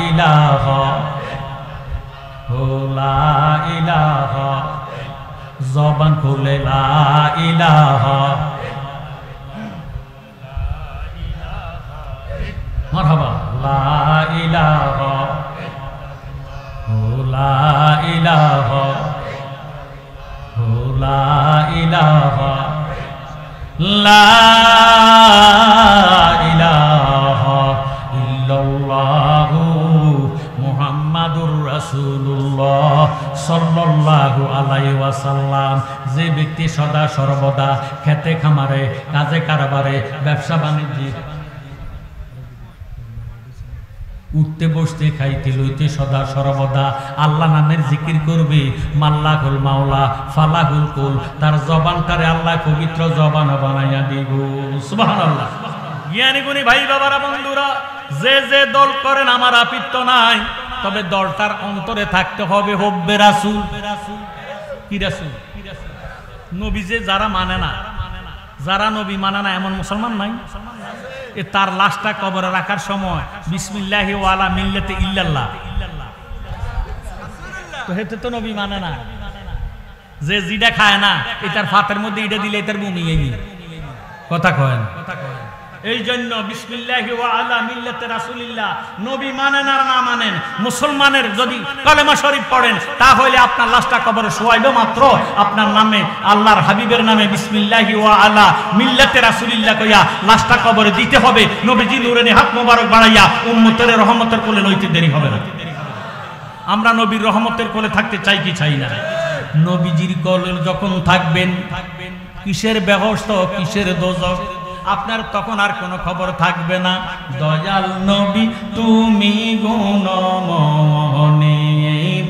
ইলাহা লা ইলাহা জবান খুলে লা ইলাহা মারহাবা লা ইলাহা লা ইলাহা লা ইলাহা লা ইলাহা ইল্লাল্লাহু মুহাম্মাদুর রাসূলুল্লাহ সাল্লাল্লাহু আলাইহি ওয়াসাল্লাম। যে ব্যক্তি সদা সর্বদা খেতে খামারে কাজে কারবারে ব্যবসা বাণিজ্যে উঠতে বসতে খাইতে লইতে সদা সর্বদা আল্লাহ নামের জিকির করবে, মাল্লাহুল মাওলা ফালাহুল কুল, তার জবানটারে আল্লাহ পবিত্র জবান বানাইয়া দিব। সুবহানাল্লাহ। জ্ঞানী গুণী ভাই বাবারা বন্ধুরা, যে যে দল করেন আমার আপত্তি নাই, তবে দলটার অন্তরে থাকতে হবে হব্বে রাসূল। কি রাসূল? নবী যে যারা মানে না, যারা নবী মানে না এমন মুসলমান নাই। তার লাশটা কবরে রাখার সময় বিসমিল্লাহি ওয়া আলা মিল্লাতি ইল্লাল্লাহ, তো হেতে তো নবী মানে না। যে জিডা খায় না এটার ফাতের মধ্যে ইটা দিলে এটার বমি এই কথা কয় না। এই জন্য বিসমিল্লাহি ওয়া আলা মিল্লাতি রাসূলিল্লাহ নবী মানেন আর না মানেন, মুসলমানের যদি কালেমা শরীফ পড়েন তাহলে আপনার লাশটা কবরে শোয়াইবে মাত্র আপনার নামে আল্লাহর হাবিবের নামে বিসমিল্লাহি ওয়া আলা মিল্লাতি রাসূলিল্লাহ কইয়া লাশটা কবরে দিতে হবে। নবীজি নূরানি হাত মোবারক বাড়াইয়া উম্মতের রহমতের কোলে লইতে দেরি হবে না। আমরা নবীর রহমতের কোলে থাকতে চাই কি চাই না? নবীজির কোলে যখন থাকবেন কিসের ব্যবস্থা কিসের দোজখ আপনার তখন আর কোনো খবর থাকবে না। দয়াল নবী তুমি গুণমণি,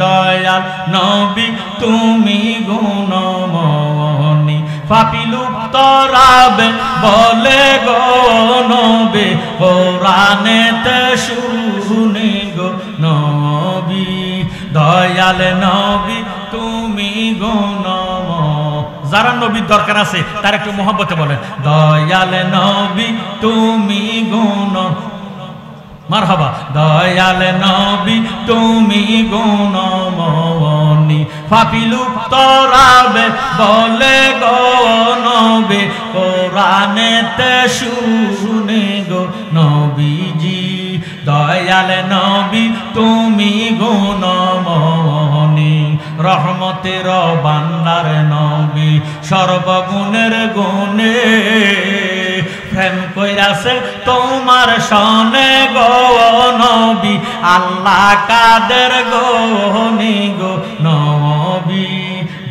দয়াল নবী তুমি গুণমণি, পাপী লুপ্ত রাবে বলে গো নবী, কোরআনেতে শুনি গো নবী, দয়াল নবী তুমি গুণমণি। যারা নবীর দরকার আছে তার একটু মহব্বতে বলেন দয়াল নবী তুমি গুণ, মারহাবা, দয়াল নবী তুমি গুণমণি, পাপী লুপ্ত রাবে বলে গো নবী, কোরআনেতে শুনি গো নবীজি, দয়াল নবী তুমি গুণমণি, রহমতের ভান্ডার নবী সর্বগুণের গুণে, প্রেম কইরাছে তোমার সনে গো নবী, আল্লাহ কাদের গনি গো নবী,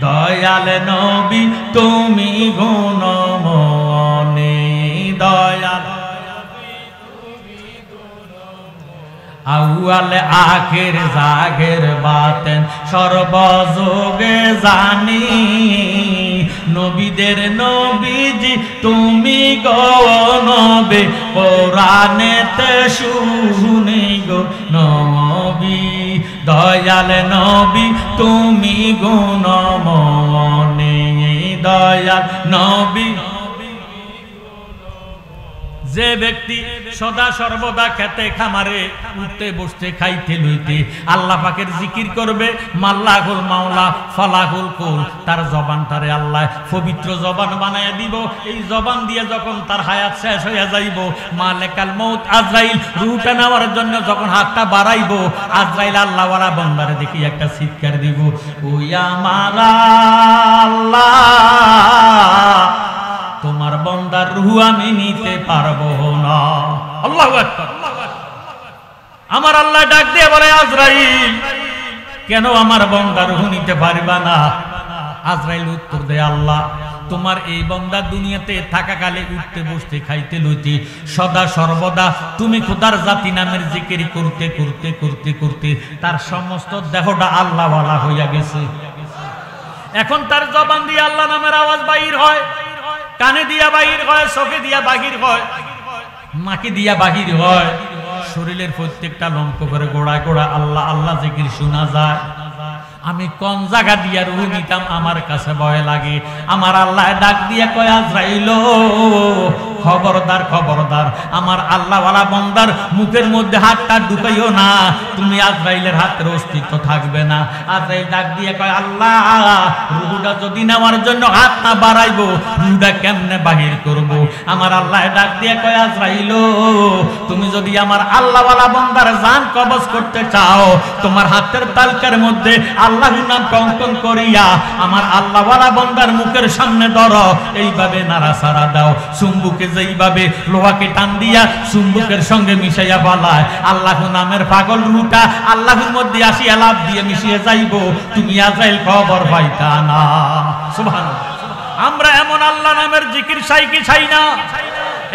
দয়াল নবী তুমি গুণমণি, দয়াল আউয়াল আখির জাগের বাতেন সর্বযোগে জানি, নবীদের নবীজি তুমি গো নবী, কোরআনেতে শুনি গো নবী, দয়াল নবী তুমি গুণময় দয়াল নবী। যে ব্যক্তি সদা সর্বদা খেতে খামারে উঠতে বসতে খাইতে লইতে আল্লাহ পাকের জিকির করবে, মাল্লাহুল মাওলা ফালাহুল কুল, তার জবানটারে আল্লাহ পবিত্র জবান বানায়া দিব। এই জবান দিয়ে যখন তার হায়াত শেষ হইয়া যাইব, মালেকাল মউত আজরাইল রূহটা নেওয়ার জন্য যখন হাতটা বাড়াইব, আজরাইল আল্লাহওয়ালা বান্দারে দেখি একটা চিৎকার দিব, ওই আমার আল্লাহ তোমার বান্দার রূহ আমি নিতে পারবো না। আল্লাহু আকবার। আমার আল্লাহ ডাক দিয়ে বলে, আজরাইল কেন আমার বান্দার রূহ নিতে পারবা না? আজরাইল উত্তর দেয়, আল্লাহ তোমার এই বান্দা দুনিয়াতে থাকাকালে উঠতে বসতে খাইতে লইতে সদা সর্বদা তুমি খোদার জাতি নামের জিকির করতে করতে করতে করতে তার সমস্ত দেহটা আল্লাহওয়ালা হইয়া গেছে। এখন তার জবান দিয়ে আল্লাহ নামের আওয়াজ বাহির হয়, কানে দিয়া বাহির হয়, চোখে দিয়া বাহির হয়, নাকে দিয়া বাহির হয়, শরীরের প্রত্যেকটা লম্ফ করে গোড়ায় গোড়া আল্লাহ আল্লাহ জিকির শোনা যায়। আমি কোন জায়গা দিয়া রূহ নিতাম আমার কাছে ভয় লাগে। আমার আল্লাহ ডাক দিয়া কয়, আজরাইল খবরদার খবরদার, আমার আল্লাহওয়ালা বান্দার মুখের মধ্যে হাতটা ঢুকাইও না, তুমি আজরাইলের হাতের অস্তিত্ব থাকবে না। আজরাইল ডাক দিয়ে কয়, আল্লাহ রূহটা যদি নেওয়ার জন্য হাত না বাড়াইবো, রূহটা কেমনে বাহির করব? আমার আল্লাহ ডাক দিয়ে কয়, আজরাইল তুমি যদি আমার আল্লাহওয়ালা বান্দার জান কবজ করতে চাও, তোমার হাতের তালকার মধ্যে আল্লাহর নাম অঙ্কন করিয়া আমার আল্লাহওয়ালা বান্দার মুখের সামনে ধরো, এইভাবে নাড়াচাড়া দাও। চুম্বুকে যেইভাবে লোহাকে টান দিয়া চুম্বুকের সঙ্গে মিশাইয়া পালায়, আল্লাহ নামের পাগল রূহটা আল্লাহর মধ্যে আসিয়া লাভ দিয়ে মিশিয়ে যাইব, তুমি আজরাইল খবর পাইতা না। সুবহানাল্লাহ। আমরা এমন আল্লাহ নামের জিকির চাই কি চাই না?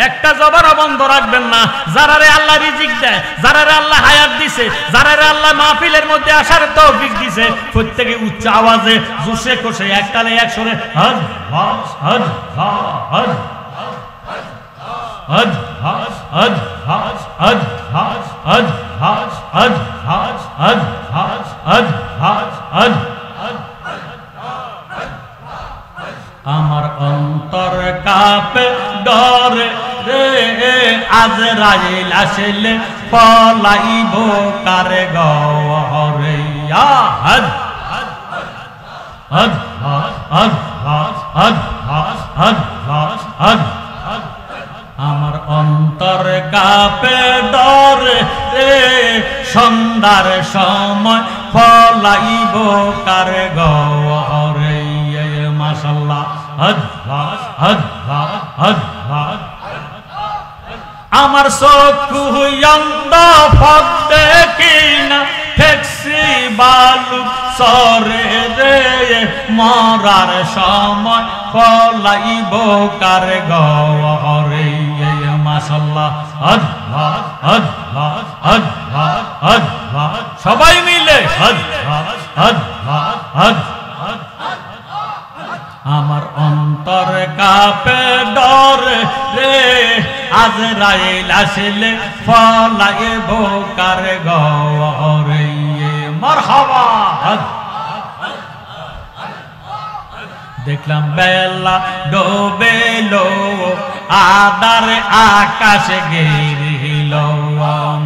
একটা জবানও বন্ধ রাখবেন না। যারারে আল্লাহ রিজিক দেয়, যারারে আল্লাহ হায়াত দিছে, যারারে আল্লাহ মাহফিলের মধ্যে আসার তৌফিক দিছে, প্রত্যেকে উচ্চ আওয়াজে জোশে কোশে একতালে একসরে হজ হজ হজ হজ হজ হজ হজ হজ হজ হজ হজ হজ হজ হজ হজ হজ হজ হজ হজ। আমার অন্তর কাঁপে ডরে রে, আজরাইল আসলে পলাইব কারে গরে। হজ হজ হজ হজ হজ হজ হজ হজ। আমার অন্তর কাঁপে ডরে রে, সন্ধ্যার সময় পলাইব কারে গরে। মাশাআল্লাহ। হজ হজ হজ হজ হজ। আমার চক্ষু অন্ধ ফক দেখি না, ঠেকছি বালু সরে রে, মরার সময় পলাইব কারে গরে। মাশাআল্লাহ। হজ হজ হজ হজ হজ হজ হজ। সবাই মিলে হজ হজ হজ হজ হজ। আমার অন্তর কাঁপে ডরে রে, আজরাইল আসলে পলাইব কারে গরে। মারহাবা। দেখলাম বেলা ডোবেলো, আদার আকাশে গেরিল।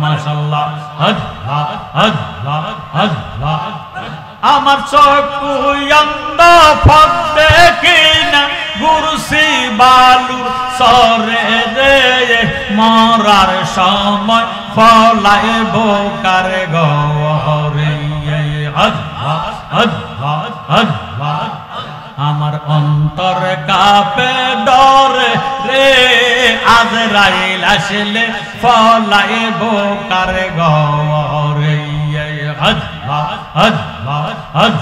মাশাআল্লাহ। হজ হজ হজ হজ হজ। আমার চক্ষু অন্ধ ফক দেখি না, গুরুসি বালু সরে রে, মরার সময় পলাইব কারে গরে। হজ হজ হজ হজ হজ। আমার অন্তর কাঁপে ডরে রে, আজরাইল আসলে পলাইব কারে গরে। হজ হজ হজ হজ হজ।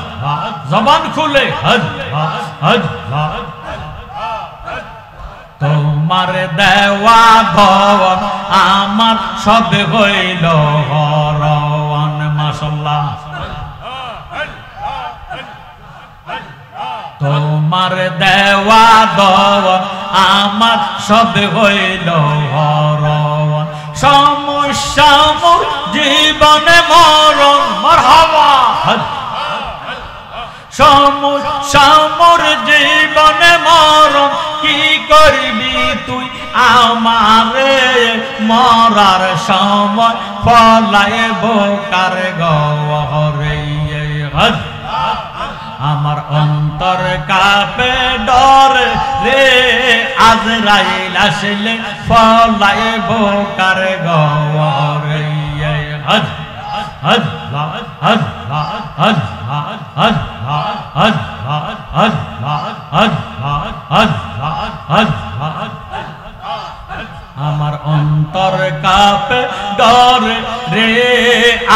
জবান খুলে হজ হজ হজ হজ। তোমার দেওয়া ধন আমার সব হইল হরণ। মাশাআল্লাহ। তোমার দেওয়া ধন আমার সব হইল হরণ, সমস্যা মোর জীবনে মরণ। মারহাবা। সমর জীবনে মরণ কি করবি তুই আমারে মরার সময় ফলাইব কার গহরে আমার অন্তর কাঁপে ডর রে আজরাইল আসলে ফলাইব কার গহরে আমার অন্তর কাঁপে ডর রে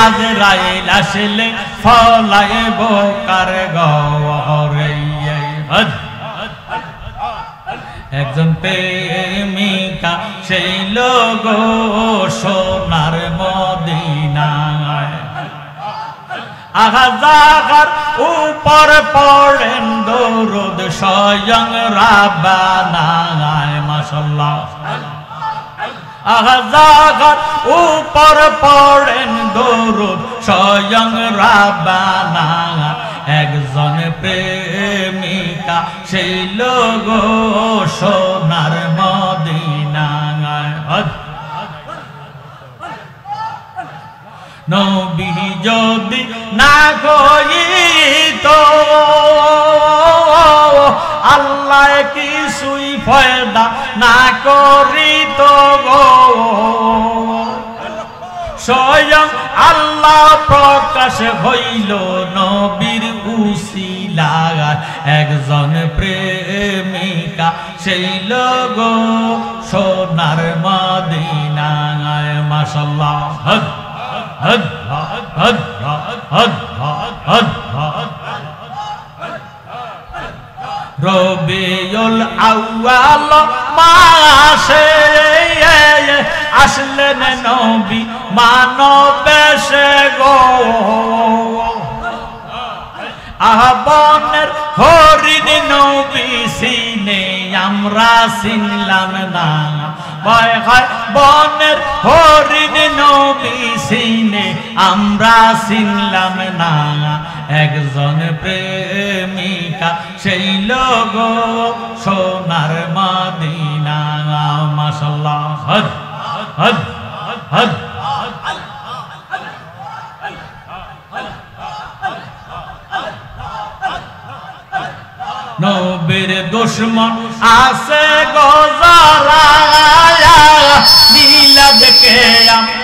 আজরাইল আসলে ফলাইব কার গহরে একজন প্রেমিকা সেই লোক সোনার মদিনায় আগাজাগার উপর পড়েন দরুদ স্বয়ং রাব্বানা মাশাআল্লাহ আগাজাগার উপর পড়েন দরুদ স্বয়ং রাব্বানা একজন প্রেমিকা সেই লোক সোনার মদিনায় নবী যদি না কইতো আল্লাহ কিছুই ফায়দা না করিত গো স্বয়ং আল্লাহ প্রকাশ হইল নবীর উসিলায় একজন প্রেমিকা সেই লোক সোনার মদিনায় মাশাআল্লাহ রবিউল আউয়াল মাসে আসলেন নবী মানবেশে গো আহ্বানের হরিণ নবী সিনে আমরা চিনলাম না ভয় হয় বনের হরিণ নবী সিনে আমরা চিনলাম না একজন প্রেমিকা সেই লোক সোনার মদিনা মাশাআল্লাহ হদ হদ হদ নবীর দুশমন আছে গোজারা মিলাদ কে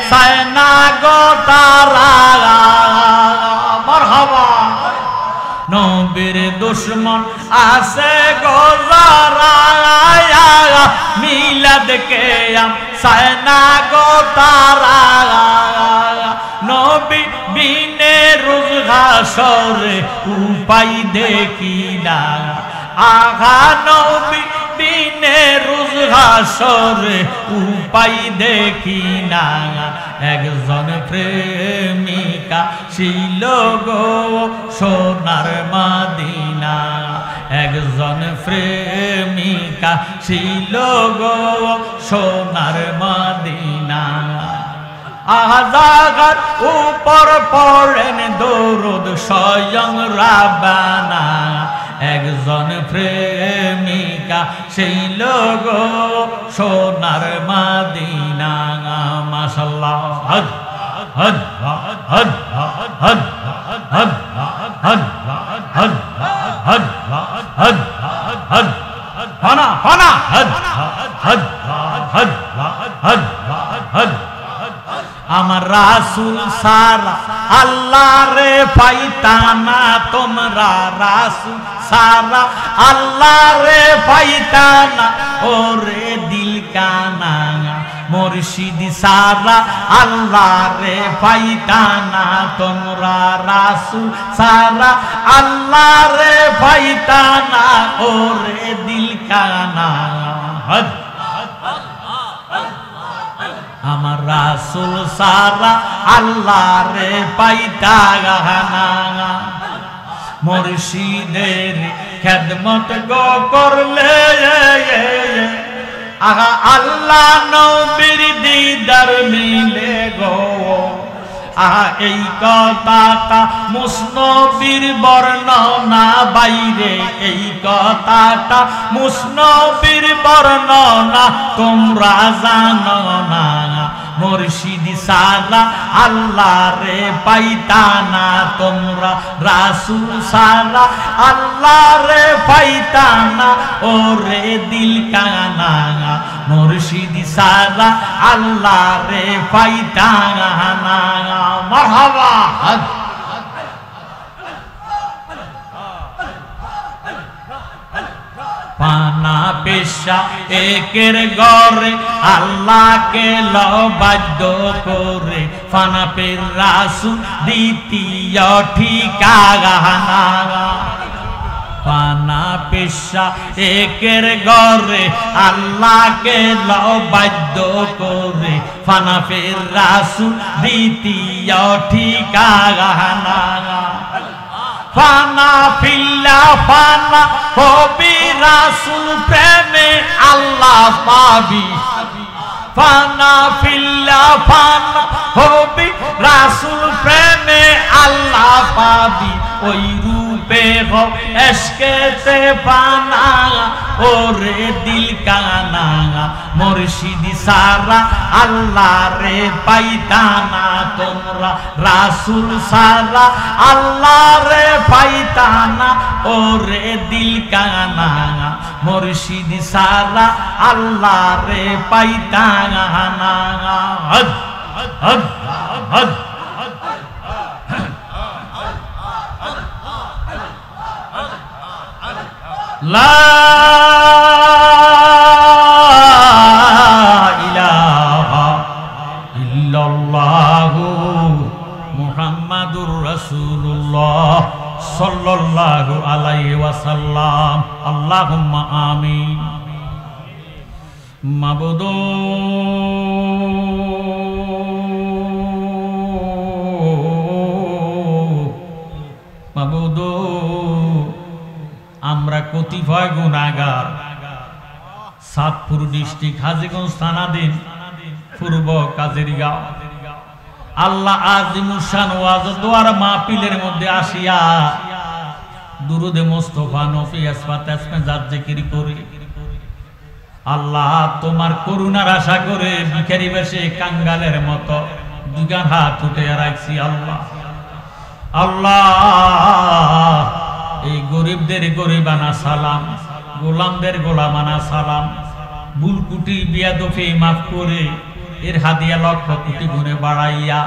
সায়না গোতারা মারহাবা নবীর দুশমন আছে গোজারা মিলাদ কে সায়না গোতারা নবী বিনে রোজ হাসরে উপায় দেখি না আগা নবী বিনে রোজ হাসরে উপায় দেখি না একজন প্রেমিকা ছিল গো সোনার মদিনা একজন প্রেমিকা ছিল গো সোনার মদিনা আজাগার উপর পড়েন দরুদ স্বয়ং রাব্বানা একজন প্রেমিকা সেই লোক সোনার মদিনা মাশাআল্লাহ হদ হদ হদ হদ হদ হদ হদ হদ হদ হদ ফানা ফানা হদ হদ হদ হদ হদ আমার রাসূল সারা আল্লাহ রে পাইতানা তোমরা রাসূল সারা আল্লাহ রে পাইতানা ওরে দিল কানা মুর্শিদ সারা আল্লাহ রে পাইতানা তোমরা রাসূল সারা আল্লাহ রে পাইতানা ওরে দিল কানা হদ আমার রাসূল সারা আল্লাহ রে পাইতা গানা মুর্শিদের খেদমত গো করলে আহা আল্লাহ নবীর দিদার মিলে গো এই কথাটা মুসনবীর বর্ণনা বাইরে, এই কথাটা মুসনবীর বর্ণনা তোমরা জানো না। মুর্শিদ সারা আল্লাহ রে পাইতা না তোমরা, রাসূল সারা আল্লাহ রে পাইতা না ওরে দিল কানা। মুর্শিদ সারা আল্লাহ রে পাইতা না। মারহাবা। পানা পেশা একের ঘরে আল্লাহকে লবাদ্য করে, ফানা পের রাসূল দ্বিতীয় ঠিকানা। পানা পেশা একের ঘরে আল্লাহকে লবাদ্য করে, ফানা পের রাসূল দ্বিতীয় ঠিকানা। ফানা ফিল্লা ফানা হবি রাসূল প্রেমে আল্লাহ পাবি। ফানা ফিল্লা ফানা হবি রাসূল প্রেমে আল্লাহ পাবি। ওই রূপে হো এশকেতে ফানা ওরে দিল কানা। মুর্শিদ সারা আল্লাহ রে পাইতা না তোমরা, রাসূল সারা আল্লাহ রে পাইতা না ওরে দিল কানা। মুর্শিদ সারা আল্লাহ রে পাইতা না। হদ হদ হদ। লা ইলাহা ইল্লাল্লাহু মুহাম্মাদুর রাসূলুল্লাহ সাল্লাল্লাহু আলাইহি ওয়াসাল্লাম। আল্লাহুম্মা আমিন। মাবুদ মাবুদ আমরা কতিপয় গুনাহগার, সাতপুর ডিস্ট্রিক্ট হাজীগঞ্জ থানাধীন পূর্ব কাজেরগাঁও। আল্লাহ আজিমুশান ওয়াজ দোয়ার মাহফিলের মধ্যে আসিয়া দুরুদে মুস্তাফা নফি আসফাত আসমে জাত জিকির করি। আল্লাহ তোমার করুণার আশা করে ভিখারি বেশে কাঙ্গালের মতো দুগান হাত উঠে রাখছি। আল্লাহ আল্লাহ এই গরিবদের গরিবানা সালাম, গোলামদের গোলামানা সালাম, বুলকুটি বিয়াদফি মাফ করে এর হাদিয়া লক্ষ কোটি গুণে বাড়াইয়া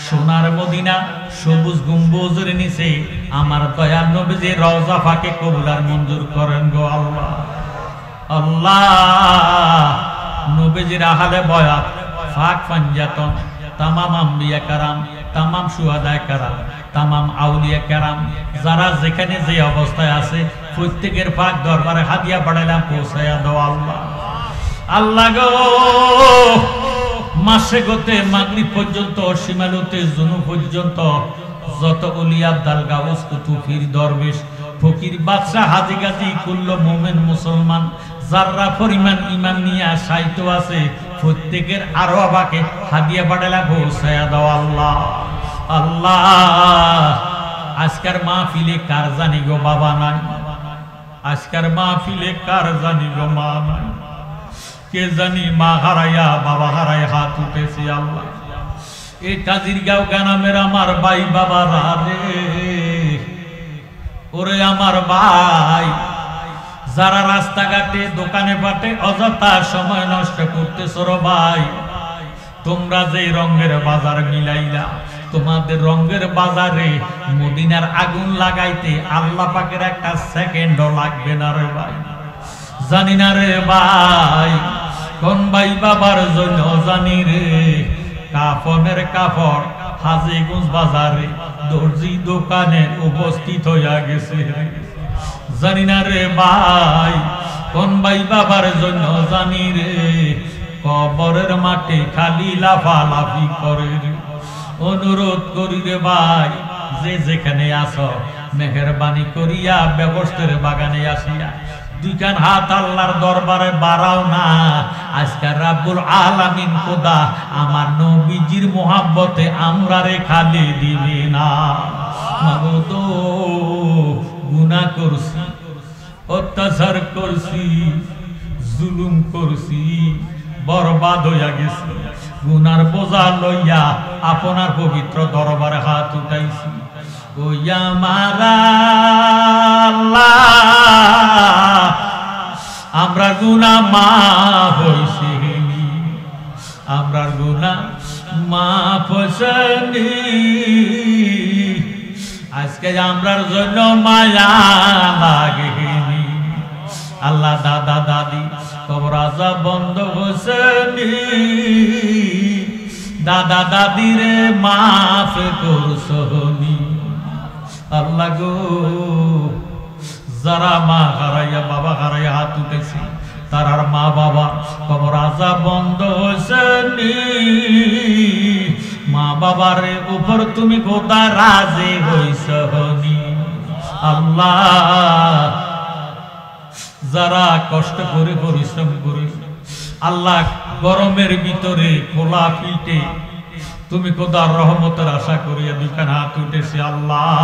সোনার মদিনা সবুজ গম্বুজের নিচে আমার দয়ার নবীজির রওজা পাকে কবুল আর মঞ্জুর করেন গো আল্লাহ। আল্লাহ নবীজির আহলে বয়াত ফাক পাঞ্জাতন তামাম আম্বিয়া কারাম, তামাম শুহাদায়ে কারাম, তামাম আউলিয়া কারাম যারা যেখানে যে অবস্থায় আছে প্রত্যেকের পাক দরবারে হাদিয়া বাড়াইলাম পৌঁছায়া দাও আল্লাহ। আল্লাহ গো মাসে গতে মাগরিব পর্যন্ত সীমালতে জুনু পর্যন্ত যত ওলিয়া আব্দাল গাউস কুতুব পীর দরবেশ ফকির বাদশাহ হাজী গাজী কুল্ল মুমিন মুসলমান যারা পরিমাণ ঈমান নিয়ে সাইতো আছে প্রত্যেকের আরো আবাকে হাদিয়া বাড়াইলা পৌঁছায়া দাও আল্লাহ। আল্লাহ আজকের মাহফিলে কার জানি গো বাবা নাই, আজকের মাহফিলে কার জানি গো মা নাই, কে জানি মা হারাইয়া বাবা হারাই হাত উঠেছে। আল্লাহ এই কাজিরগাঁও গ্রামের আমার ভাই বাবারা রে, ওরে আমার ভাই যারা রাস্তাঘাটে দোকানে পাটে অযথা সময় নষ্ট করতেছ রে ভাই, তোমরা যে রঙের বাজার মিলাইলা, তোমাদের রঙের বাজারে মদিনার আগুন লাগাইতে আল্লাহ পাকের একটা সেকেন্ডও লাগবে না রে ভাই। জানি না রে ভাই কোন ভাই বাবার জন্য জানি রে কাফনের কাপড় হাজীগঞ্জ বাজারে দর্জি দোকানে উপস্থিত হইয়া গেছে। জানি না রে ভাই কোন ভাই বাবার জন্য জানি রে কবরের মাঠে খালি লাফালাফি করে। অনুরোধ করি রে ভাই যে যেখানে আছো মেহেরবানি করিয়া ব্যবস্থার বাগানে আসিয়া দুইখান হাত আল্লাহর দরবারে বাড়াও না। আজকে রাব্বুল আলামিন খোদা আমার নবীজির মোহাব্বতে আমরারে খালি দিবি না। মাগো তো গুনাহ করছি, অত্যাচার করছি, জুলুম করছি, বরবাদ হইয়া গেছি। গুনার বোঝা লইয়া আপনার পবিত্র দরবারে হাত উঠাইছি। ওয়া মারা আল্লাহ, আমরা গুনাহ মাফ হইছে, আমরার গুনাহ মাফ হইছে। আজকে আমরার জন্য মায়া লাগেনি। আল্লাহ দাদা দাদি কবর আযাব বন্ধ হইছে, দাদা দাদিরে মাফ করছনি। আল্লাহ গো, যারা মা হারাইয়া বাবা হারাইয়া হাত উঠেছে তারার মা বাবা কবর আযাব বন্ধ হইছে। মা বাবার উপর তুমি খোদা রাজি হইছনি। আল্লাহ, যারা কষ্ট করে পরিশ্রম করে আল্লাহ গরমের ভিতরে খোলা ফিল্টে তুমি খোদার রহমতের আশা করিয়া দুখান হাত উঠেছে। আল্লাহ,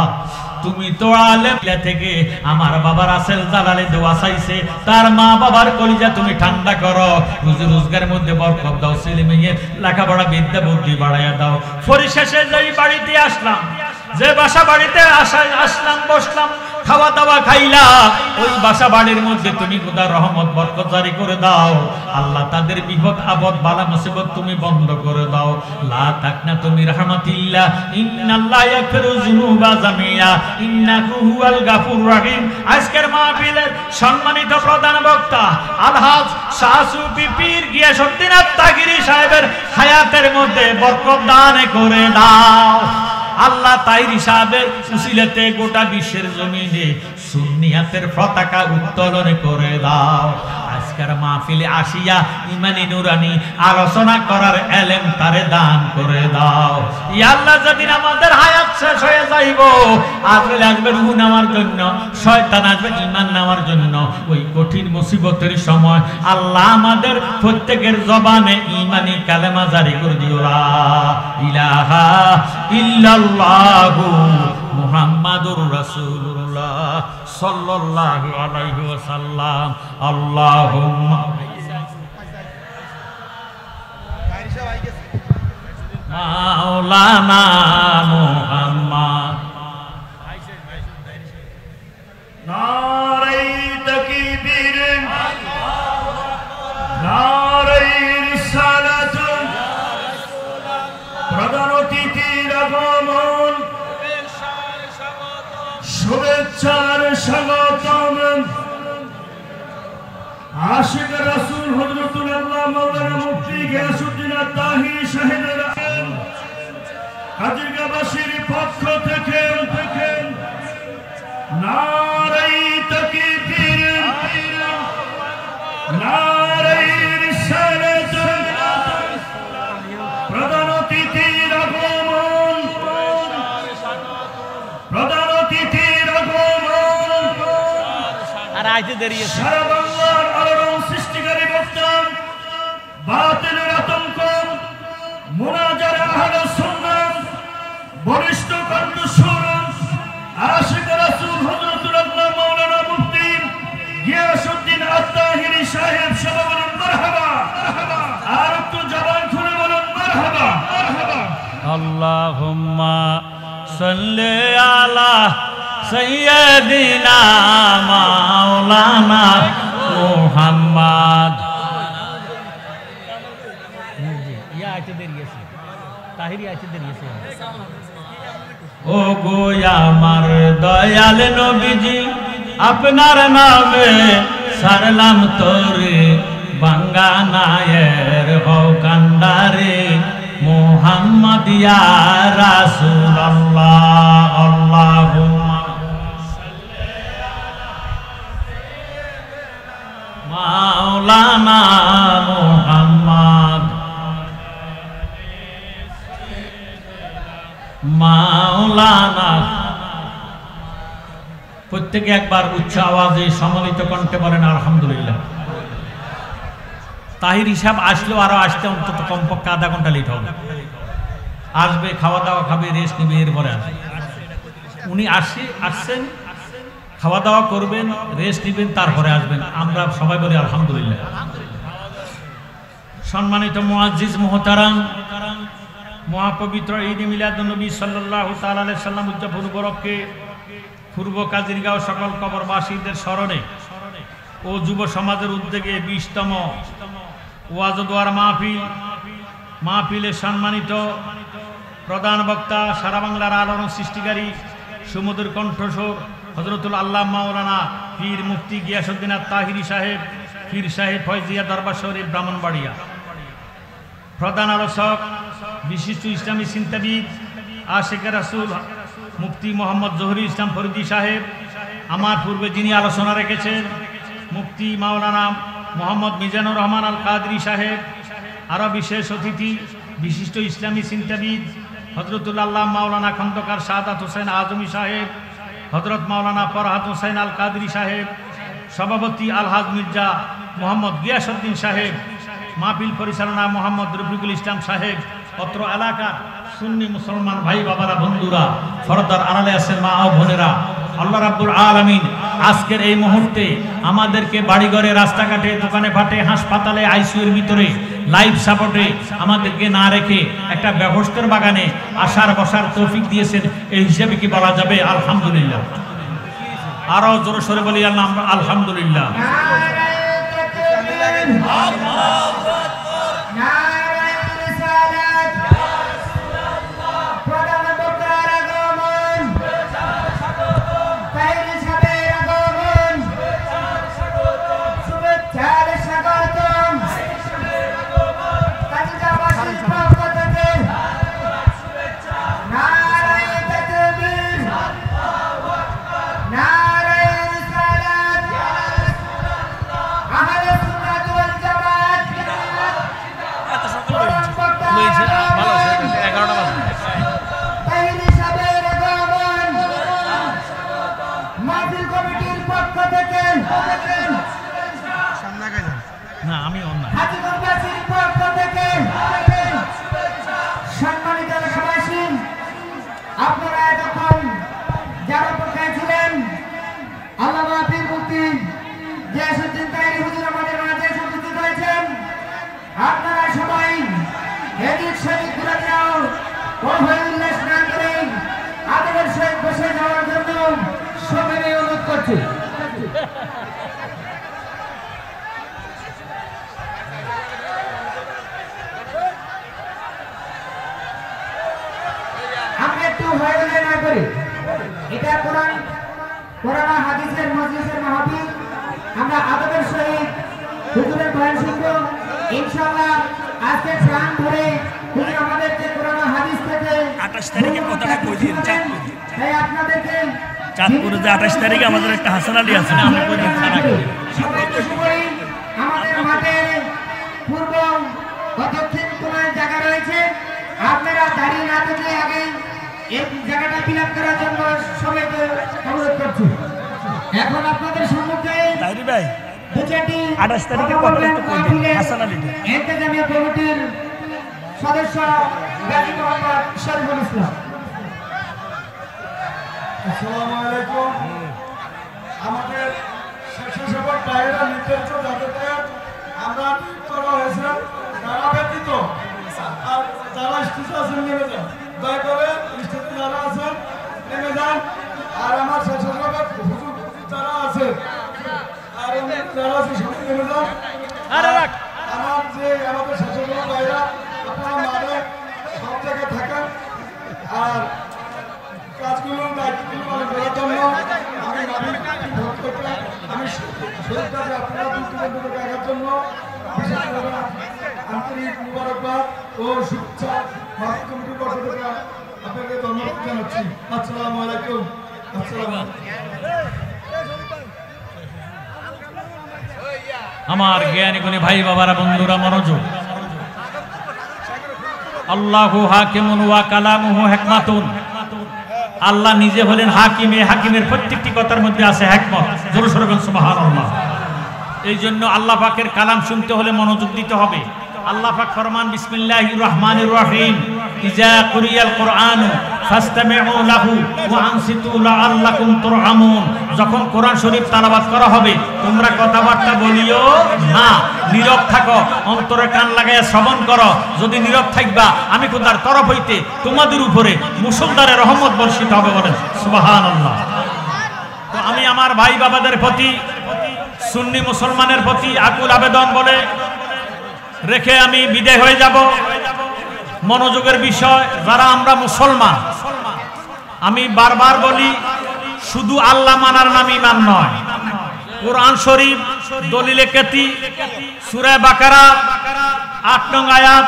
তুমি তো আলেম থেকে আমার বাবার আসেল জালালে দোয়া চাইছে, তার মা বাবার কলিজা তুমি ঠান্ডা করো, রুজি রোজগারের মধ্যে বরকত দাও, ছেলে মেয়ে লেখাপড়া বিদ্যা বুদ্ধি বাড়াইয়া দাও। পরিশেষে যেই বাড়িতে আসলাম, যে বাসা বাড়িতে আসলাম বসলাম, খাওয়া দাওয়া খাইলাম, ওই বাসা বাড়ির মধ্যে তুমি খোদা রহমত বরকত জারি করে দাও। আল্লাহ, তাদের বিপদ আপদ বালা মুসিবত তুমি বন্ধ করে দাও। লা তাকনা তুমি রাহমাতিল্লাহ, ইন্নাল্লাহ ইয়াগফিরু যুনুবা জামিয়া, ইন্নাহু হুয়াল গাফুরুর রহিম। আজকের মাহফিলের সম্মানিত প্রধান বক্তা আলহাজ শাহ সুফি পীর গিয়াসউদ্দিন আত্তাগিরি সাহেবের হায়াতের মধ্যে বরকত দান করে দাও। আল্লাহ, তাইরি সাহেবের উসিলাতে গোটা বিশ্বের জমিনে সুন্নিয়াতের পতাকা উত্তোলন করে দাও। আজকের মাহফিলে আসিয়া ইমানি নুরানি আলোচনা করার এলেম তারে দান করে দাও। ইয়া আল্লাহ, যেদিন আমাদের হায়াত শেষ হয়ে যাইব, আজরাইল আসবে রূহ নেওয়ার জন্য, শয়তান আসবে ঈমান নেওয়ার জন্য, ওই কঠিন মুসিবতের সময় আল্লাহ আমাদের প্রত্যেকের জবানে ঈমানি কালেমা জারি করে দিও। লা ইলাহা ইল্লাল্লাহু মুহাম্মাদুর রাসূলুল্লাহ সাল্লাল্লাহু আলাইহি ওয়াসাল্লাম। আল্লাহুম্মা মাওলানা মুহাম্মদ। নারে তাকবীর, নারে রিসালাত, প্রধান অতিথির আগমন, শুভেচ্ছার স্বাগতম। আশিক রাসূল হযরতুল আল্লাহ মাওলানা মুফতি গিয়াসউদ্দিন আত্তাহিরি সাহেবের কাদিরগাঁওবাসীর পক্ষ থেকে নারে তাকবীর, নারে রিসালাত, প্রধান অতিথির আগমন, প্রধান অতিথির আগমন। আর আইতে দেরি আছে। সারা বাংলার আলোড়ন সৃষ্টিকারী বক্তা, বাতিলের আতঙ্ক, মুনাজারে আহলে সুন্নাত, বরিষ্ঠ কণ্ঠস্বর আশিক রাসূল হযরতুল আল্লাহ মাওলানা মুফতি গিয়াসউদ্দিন আত্তাহিরি সাহেব সবাই বলুন মারহাবা। আর একটু জবান খুলে বলুন মারহাবা। আল্লাহুম্মা সাল্লি আলা সাইয়্যিদিনা মাওলানা মুহাম্মদ। ইয়া আইতে দেরি আছে, তাহিরি আইতে দেরি আছে। ও গো আমার দয়াল নবীজি, আপনার নামে সারলাম তোরে, বাঙ্গানায়ের হও কান্ডারে, মুহাম্মদ ইয়া রাসূলুল্লাহ। আল্লাহুম্মা মাওলানা মুহাম্মদ, মাওলানা প্রত্যেকে একবার উচ্চ আওয়াজে সম্মিলিত কণ্ঠে বলেন আলহামদুলিল্লাহ। তাহির হিসাব আসলেও আরো আসতে অন্তত কমপক্ষে আধা ঘন্টা লেট হবে। আসবে, খাওয়া দাওয়া খাবে, রেস্ট নিবে, এরপরে আসবে। উনি আসছেন, খাওয়া দাওয়া করবেন, রেস্ট নিবেন, তারপরে আসবেন। আমরা সবাই বলি আলহামদুলিল্লাহ। সম্মানিত মুআজ্জিজ মুহতারাম, মহাপবিত্র ঈদ মিলাদুন্নবী সাল্লাল্লাহু তাআলা আলাইহি সাল্লাম উদযাপন উপলক্ষে পূর্ব কাজিরগাঁও সকল কবরবাসীদের স্মরণে ও যুব সমাজের উদ্যোগে 20তম ওয়াজ ও দোয়ার মাহফিলে সম্মানিত প্রধান বক্তা, সারা বাংলার আলোড়ন সৃষ্টিকারী সুমধুর কণ্ঠস্বর হযরতুল আল্লাহ মাওলানা পীর মুফতি গিয়াসউদ্দিন আত-তাহিরি সাহেব, পীর সাহেব ফয়জিয়া দরবার শরীফ ব্রাহ্মণবাড়িয়া। প্রধান আলোচক বিশিষ্ট ইসলামী চিন্তাবিদ আশিকে রাসূল মুফতি মোহাম্মদ জহুরুল ইসলাম ফরিদী সাহেব। আমার পূর্বে যিনি আলোচনা রেখেছেন মুফতি মাওলানা মোহাম্মদ মিজানুর রহমান আল কাদরি সাহেব। আরও বিশেষ অতিথি বিশিষ্ট ইসলামী চিন্তাবিদ হযরতুল আল্লাহ মাওলানা খন্দকার শাহাদাত হোসেন আজমি সাহেব, হযরত মাওলানা ফরহাদ হোসেন আল কাদরি সাহেব, সভাপতি আলহাজ মির্জা মোহাম্মদ গিয়াসউদ্দিন সাহেব, মাহফিল পরিচালনা মোহাম্মদ রফিকুল ইসলাম সাহেব, অত্র এলাকার সুন্নি মুসলমান ভাই বাবারা, বন্ধুরা, ফরদার আড়ালে আছেন মা ও বোনেরা, আল্লাহ রাব্বুল আলামিন আজকের এই মুহূর্তে আমাদেরকে বাড়িঘরে, রাস্তাঘাটে, দোকানে ফাটে, হাসপাতালে, আইসিইউর ভিতরে লাইফ সাপোর্টে আমাদেরকে না রেখে একটা ব্যবস্থার বাগানে আসার বসার তৌফিক দিয়েছেন। এই হিসাবে কি বলা যাবে আলহামদুলিল্লাহ? আরো জোরে সরে বলি আলহামদুলিল্লাহ। আপনারা এতক্ষণ যারা পক্ষায় ছিলেন, আল্লামা পীর মুফতি গিয়াসউদ্দিন তাহিরি হুজুর আমাদের মাঝে উপস্থিত হয়েছেন। আপনারা সবাই এদিক সেদিক ঘুরে যাও, কখনোই উল্লাস না করে আদরের সহিত বসে যাওয়ার জন্য সবাই অনুরোধ করছি। এটা কোরআন হাদিসের মজলিসের মাহফিল। আমরা আদবের সহিত হুজুরের বয়ান শুনব ইনশাআল্লাহ। আজকে প্রাণ ধরে হুজুর আমাদেরকে কোরআন হাদিস থেকে 28 তারিখে কথাটা কই দিন। তাই আপনাদেরকে চাঁদপুরে যে 28 তারিখে আমাদের একটা হাসান আলী আছে না, আমরা কই দিন খানা করি। আমাদের মাঠের পূর্ব ও দক্ষিণ কোণায় জায়গা রয়েছে। আপনারা দাঁড়িয়ে না থেকে আগে এই জায়গাটা ফিল আপ করার জন্য সবাইকে অনুরোধ করছি। এখন আপনাদের সম্মুখে তাইরি ভাই 28 তারিখে হাসান আলী ইন্তেজামিয়া কমিটির সদস্য গাজী মোহাম্মদ শরীফুল ইসলাম। আসসালামু আলাইকুম। আমাদের স্বেচ্ছাসেবক ভাইয়েরা নির্ধারিত যাদেরকে আমরা নিয়োগ করা হয়েছে তারা ব্যতীত আর যারা স্টেজে আছেন নেমে যান, দয়া করে স্টেজে যারা আছেন নেমে যান। আর আমার স্বেচ্ছাসেবক হুজুর যারা আছে আর যারা আছে সবাই নেমে যান। আমার যে আমাদের স্বেচ্ছাসেবক ভাইয়েরা আপনারা মাঠে সব জায়গায় থাকেন আর কাজগুলো দায়িত্বগুলো পালন করার জন্য আমি শহীদ কাজে আপনারা দূর দেখার জন্য বিশেষ করে আন্তরিক মুবারকবাদ ও শুভেচ্ছা মাহফিল কমিটির পক্ষ থেকে আপনাকে ধন্যবাদ জানাচ্ছি। আসসালামু আলাইকুম। আমার জ্ঞানী গুণী ভাই বাবারা, বন্ধুরা, মনোযোগ। আল্লাহু হাকিমুন ওয়া কালামুহু হিকমাতুন। আল্লাহ নিজে হলেন হাকিম, এই হাকিমের প্রত্যেকটি কথার মধ্যে আছে হিকমত। জোরে সোরে বলুন সুবহানাল্লাহ। এই জন্য আল্লাহ পাকের কালাম শুনতে হলে মনোযোগ দিতে হবে। আল্লাহ পাক ফরমান বিসমিল্লাহির রহমানির রহিম, ইজা কুরিয়াল কুরআনু ফাসতামিউ লাহু ওয়া আনসিতু লাআল্লাকুম তুরহামুন। যখন কোরআন শরীফ তেলাওয়াত করা হবে তোমরা কথাবার্তা বলিও না, নীরব থাকো, অন্তরে কান লাগাইয়া শ্রবণ করো। যদি নীরব থাকবা আমি খোদার তরফ হইতে তোমাদের উপরে মুসলধারে রহমত বর্ষিত হবে। বলেন সুবহানাল্লাহ। তো আমি আমার ভাই বাবাদের প্রতি, সুন্নি মুসলমানের প্রতি আকুল আবেদন বলে রেখে আমি বিদায় হয়ে যাব। মনোযোগের বিষয়, যারা আমরা মুসলমান, আমি বারবার বলি শুধু আল্লাহ মানার নাম ঈমান নয়। কোরআন শরীফ দলিলে কেতি সূরা বাকারা ৮ নং আয়াত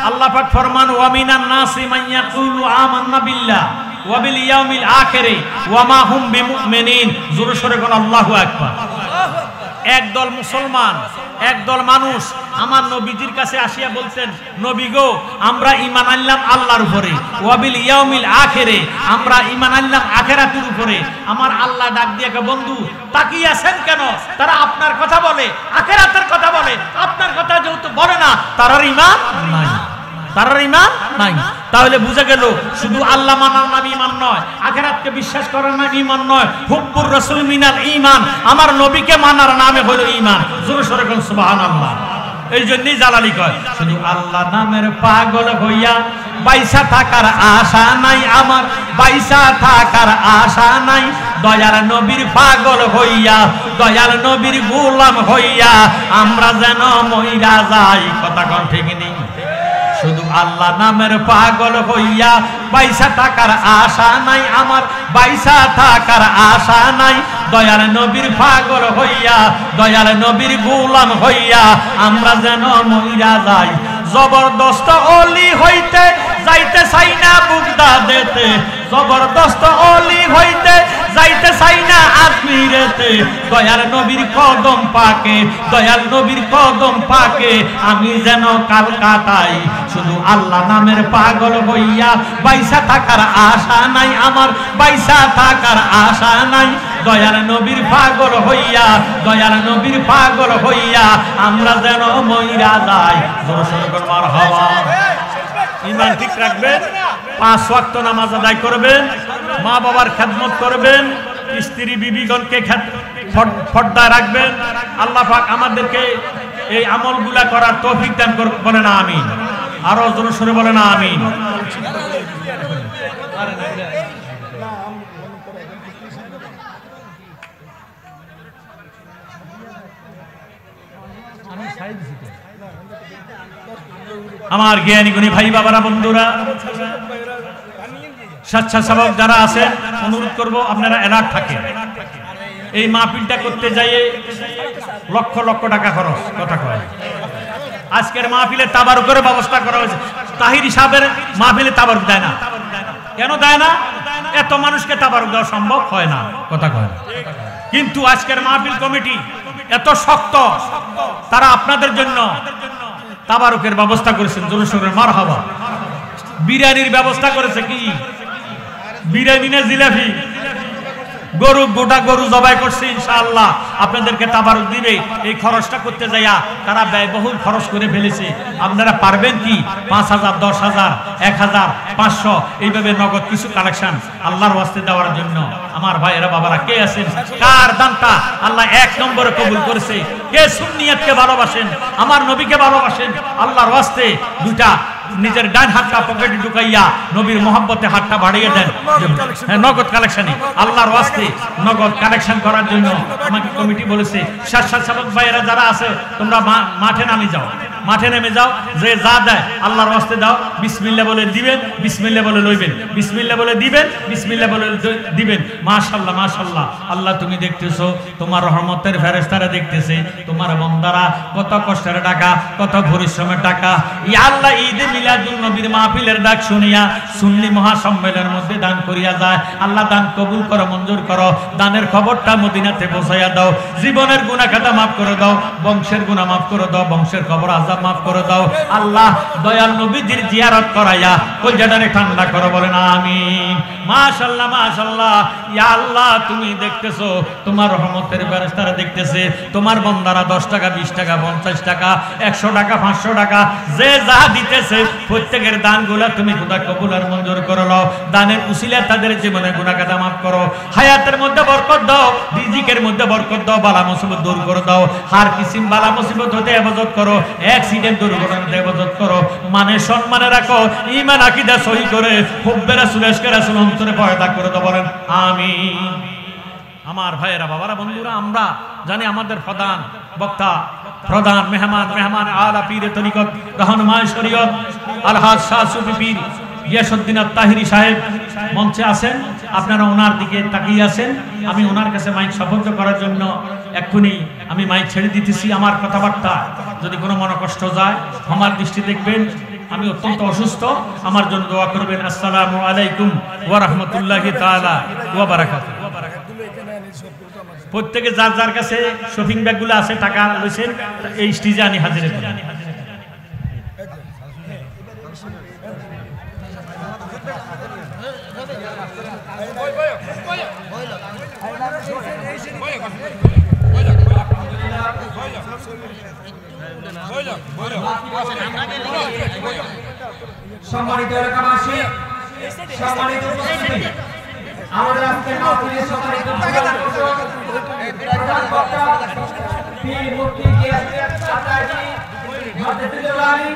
আল্লাহ পাক ফরমান ওয়া মিনান নাসি মান ইয়াকুলু আমান্না বিল্লাহ ওয়া বিল ইয়াউমিল আখির ওয়া মা হুম বিমুমিনিন। জোরে সোরে বলেন আল্লাহু আকবার। একদল মুসলমান, একদল মানুষ আমার নবীজির কাছে আসিয়া বলতেন, নবী গো আমরা ঈমান আনলাম আল্লাহর উপরে, ওয়া বিল ইয়াউমিল আখিরে আমরা ঈমান আনলাম আখিরাতের উপরে। আমার আল্লাহ ডাক দিয়ে কে বন্ধু তাকিয়ে আছেন কেন? তারা আপনার কথা বলে, আখিরাতের কথা বলে, আপনার কথা যেহেতু বলে না তার ঈমান নাই, তার ঈমান নাই। তাহলে বুঝা গেল শুধু আল্লাহ মানার নাম ঈমান নয়, আখিরাতকে বিশ্বাস করার নাম ঈমান নয়। হুব্বুর রাসূল মিনাল ঈমান, আমার নবীকে মানার নামে হলো ঈমান। জোরে সোরে বলেন সুবহানাল্লাহ। এই জন্যই জালালি কয় শুধু আল্লাহ নামের পাগল হইয়া বাইসা থাকার আশা নাই আমার, বাইসা থাকার আশা নাই। দয়াল নবীর পাগল হইয়া, দয়াল নবীর গোলাম হইয়া আমরা যেন মইরা যাই। কথা কোন ঠিক নেই? শুধু আল্লাহ নামের পাগল হইয়া বাইসা থাকার আশা নাই আমার, বাইসা থাকার আশা নাই। দয়াল নবীর পাগল হইয়া, দয়াল নবীর গোলাম হইয়া আমরা যেন মইরা যাই। জবরদস্ত অলি হইতে যাইতে চাই না বুগদা দিতে, জবরদস্ত অলি হইতে যাইতে চাই না আজমিরেতে। দয়াল নবীর কদম পাকে, দয়াল নবীর কদম পাকে আমি যেন কালকাতায়। শুধু আল্লাহ নামের পাগল হইয়া বাইসা থাকার আশা নাই আমার, বাইসা থাকার আশা নাই। দয়াল নবীর পাগল হইয়া, দয়াল নবীর পাগল হইয়া আমরা যেন মইরা যাই। জোরে সোরে বলেন মারহাবা। ঈমান ঠিক রাখবেন, 5 ওয়াক্ত নামাজ আদায় করবেন, মা বাবার খেদমত করবেন, স্ত্রী বিবিগণকে পর্দায় রাখবেন। আল্লাহ পাক আমাদেরকে এই আমলগুলা করার তৌফিক দান করুন। বলেন আমিন। আরো জোরে সোরে বলেন আমিন। আমার জ্ঞানী গুণী ভাই বাবারা, বন্ধুরা, স্বেচ্ছাসেবক যারা আছেন অনুরোধ করব আপনারা অ্যালার্ট থাকেন। এই মাহফিলটা করতে যাইয়ে লক্ষ লক্ষ টাকা খরচ। কথা কয় আজকের মাহফিলে তাবারুকের ব্যবস্থা করা হয়েছে। তাহির সাহেবের মাহফিলে তাবারুক দেয় না। কেন দেয় না? এত মানুষকে তাবারুক দেওয়া সম্ভব হয় না। কথা কয় না। কিন্তু আজকের মাহফিল কমিটি এত শক্ত, তারা আপনাদের জন্য তাবারুকের ব্যবস্থা করেছেন। জোরে সোরে মারহাবা। বিরিয়ানির ব্যবস্থা করেছে। কি বিরিয়ানি না জিলাপি? গরু, গোটা গরু জবাই করছে। ইনশাআল্লাহ আপনাদেরকে তাবারুক দিবে। এই খরচটা করতে যাইয়া তারা ব্যয়বহুল খরচ করে ফেলেছে। আপনারা পারবেন কি 5,000, 10,000, 1,000, 500 এইভাবে নগদ কিছু কালেকশন আল্লাহর ওয়াস্তে দেওয়ার জন্য? আমার ভাইয়েরা বাবারা কে আছেন? কার দানটা আল্লাহ 1 নম্বরে কবুল করেছে? কে সুন্নিয়তকে ভালোবাসেন, আমার নবীকে ভালোবাসেন? আল্লাহর ওয়াস্তে দুটা নিজের ডান হাতটা পকেটে ঢুকাইয়া নবীর মহব্বতে হাতটা বাড়িয়ে দেন। নগদ কালেকশনে আল্লাহর ওয়াস্তে নগদ কালেকশন করার জন্য আমাকে কমিটি বলেছে। স্বেচ্ছাসেবক ভাইয়েরা যারা আছে তোমরা মাঠে নামে যাও, মাঠে নেমে যাও। যে যা দেয় আল্লাহর ওয়াস্তে দাও। বিসমিল্লাহ বলে দিবেন, বিসমিল্লাহ বলে লইবেন, বিসমিল্লাহ বলে দিবেন, বিসমিল্লাহ বলে দিবেন। মাশাআল্লাহ, মাশাআল্লাহ। আল্লাহ তুমি দেখতেছো, তোমার রহমতের ফেরেশতারা দেখতেছে তোমার বান্দারা কত কষ্টের টাকা, কত পরিশ্রমের টাকা। ইয়া আল্লাহ, ঈদ মিলাদুন নবীর মাহফিলের ডাক শুনিয়া সুন্নি মহাসম্মেলনের মধ্যে দান করিয়া যায়। আল্লাহ দান কবুল করো, মঞ্জুর করো। দানের খবরটা মদিনাতে পৌঁছাইয়া দাও। জীবনের গুনাহ খাতা মাফ করে দাও, বংশের গুনাহ মাফ করে দাও, বংশের খবর আজাব গুনাহ মাফ করে দাও আল্লাহ দয়াল নবীজির জিয়ারত করাইয়া কলজাটারে ঠান্ডা করো বলেন আমিন মাশাআল্লাহ মাশাআল্লাহ ইয়া আল্লাহ তুমি দেখতেছো তোমার রহমতের ফেরেশতারা দেখতেছে তোমার বান্দারা 10 টাকা 20 টাকা 50 টাকা 100 টাকা 500 টাকা যে যা দিতেছে প্রত্যেকের দানগুলো তুমি খোদা কবুল আর মঞ্জুর করে নাও দানের উসিলা তাদের জীবনে গুনাহ কাদা মাফ করো হায়াতের মধ্যে বরকত দাও রিজিকের মধ্যে বরকত দাও বালা মুসিবত দূর করে দাও হার কিসিম বালা মুসিবত হতে হেফাজত করো অ্যাক্সিডেন্ট দুর্ঘটনা হতে হেফাজত করো মানে সম্মানে রাখো ঈমান আকীদা সহি করে হুব্বে রাসূলকে রাসূল অন্তরে পয়দা করে দাও বলেন আমিন আমার ভাইয়েরা বাবারা বন্ধুরা আমরা জানি আমাদের প্রধান বক্তা প্রধান মেহমান আলা পীরে তরিকত রহনুমায়ে শরীয়ত আলহাজ শাহ সুফি পীর গিয়াসউদ্দিন আত-তাহিরি সাহেব মঞ্চে আছেন আপনারা ওনার দিকে তাকিয়ে আছেন আমি ওনার কাছে মাইক সুপর্দ করার জন্য এক্ষুনি আমি মাইক ছেড়ে দিতেছি আমার কথাবার্তা যদি কোনো মনোকষ্ট যায় আমার দৃষ্টি দেখবেন আমি অত্যন্ত অসুস্থ আমার জন্য দোয়া করবেন আসসালামু আলাইকুম ওয়া রাহমাতুল্লাহি তাআলা ওয়া বারাকাতুহু প্রত্যেকে যার যার কাছে শপিং ব্যাগগুলো আছে টাকা লইছেন এই স্টেজে আনি হাজির করেন সম্মানিত এলাকাবাসী সম্মানিত উপস্থিতি আমাদের আজকের মাহফিলের সম্মানিত প্রধান বক্তা পীর মুফতি গিয়াসউদ্দিন আত-তাহিরি মুহাদ্দিসুল আলী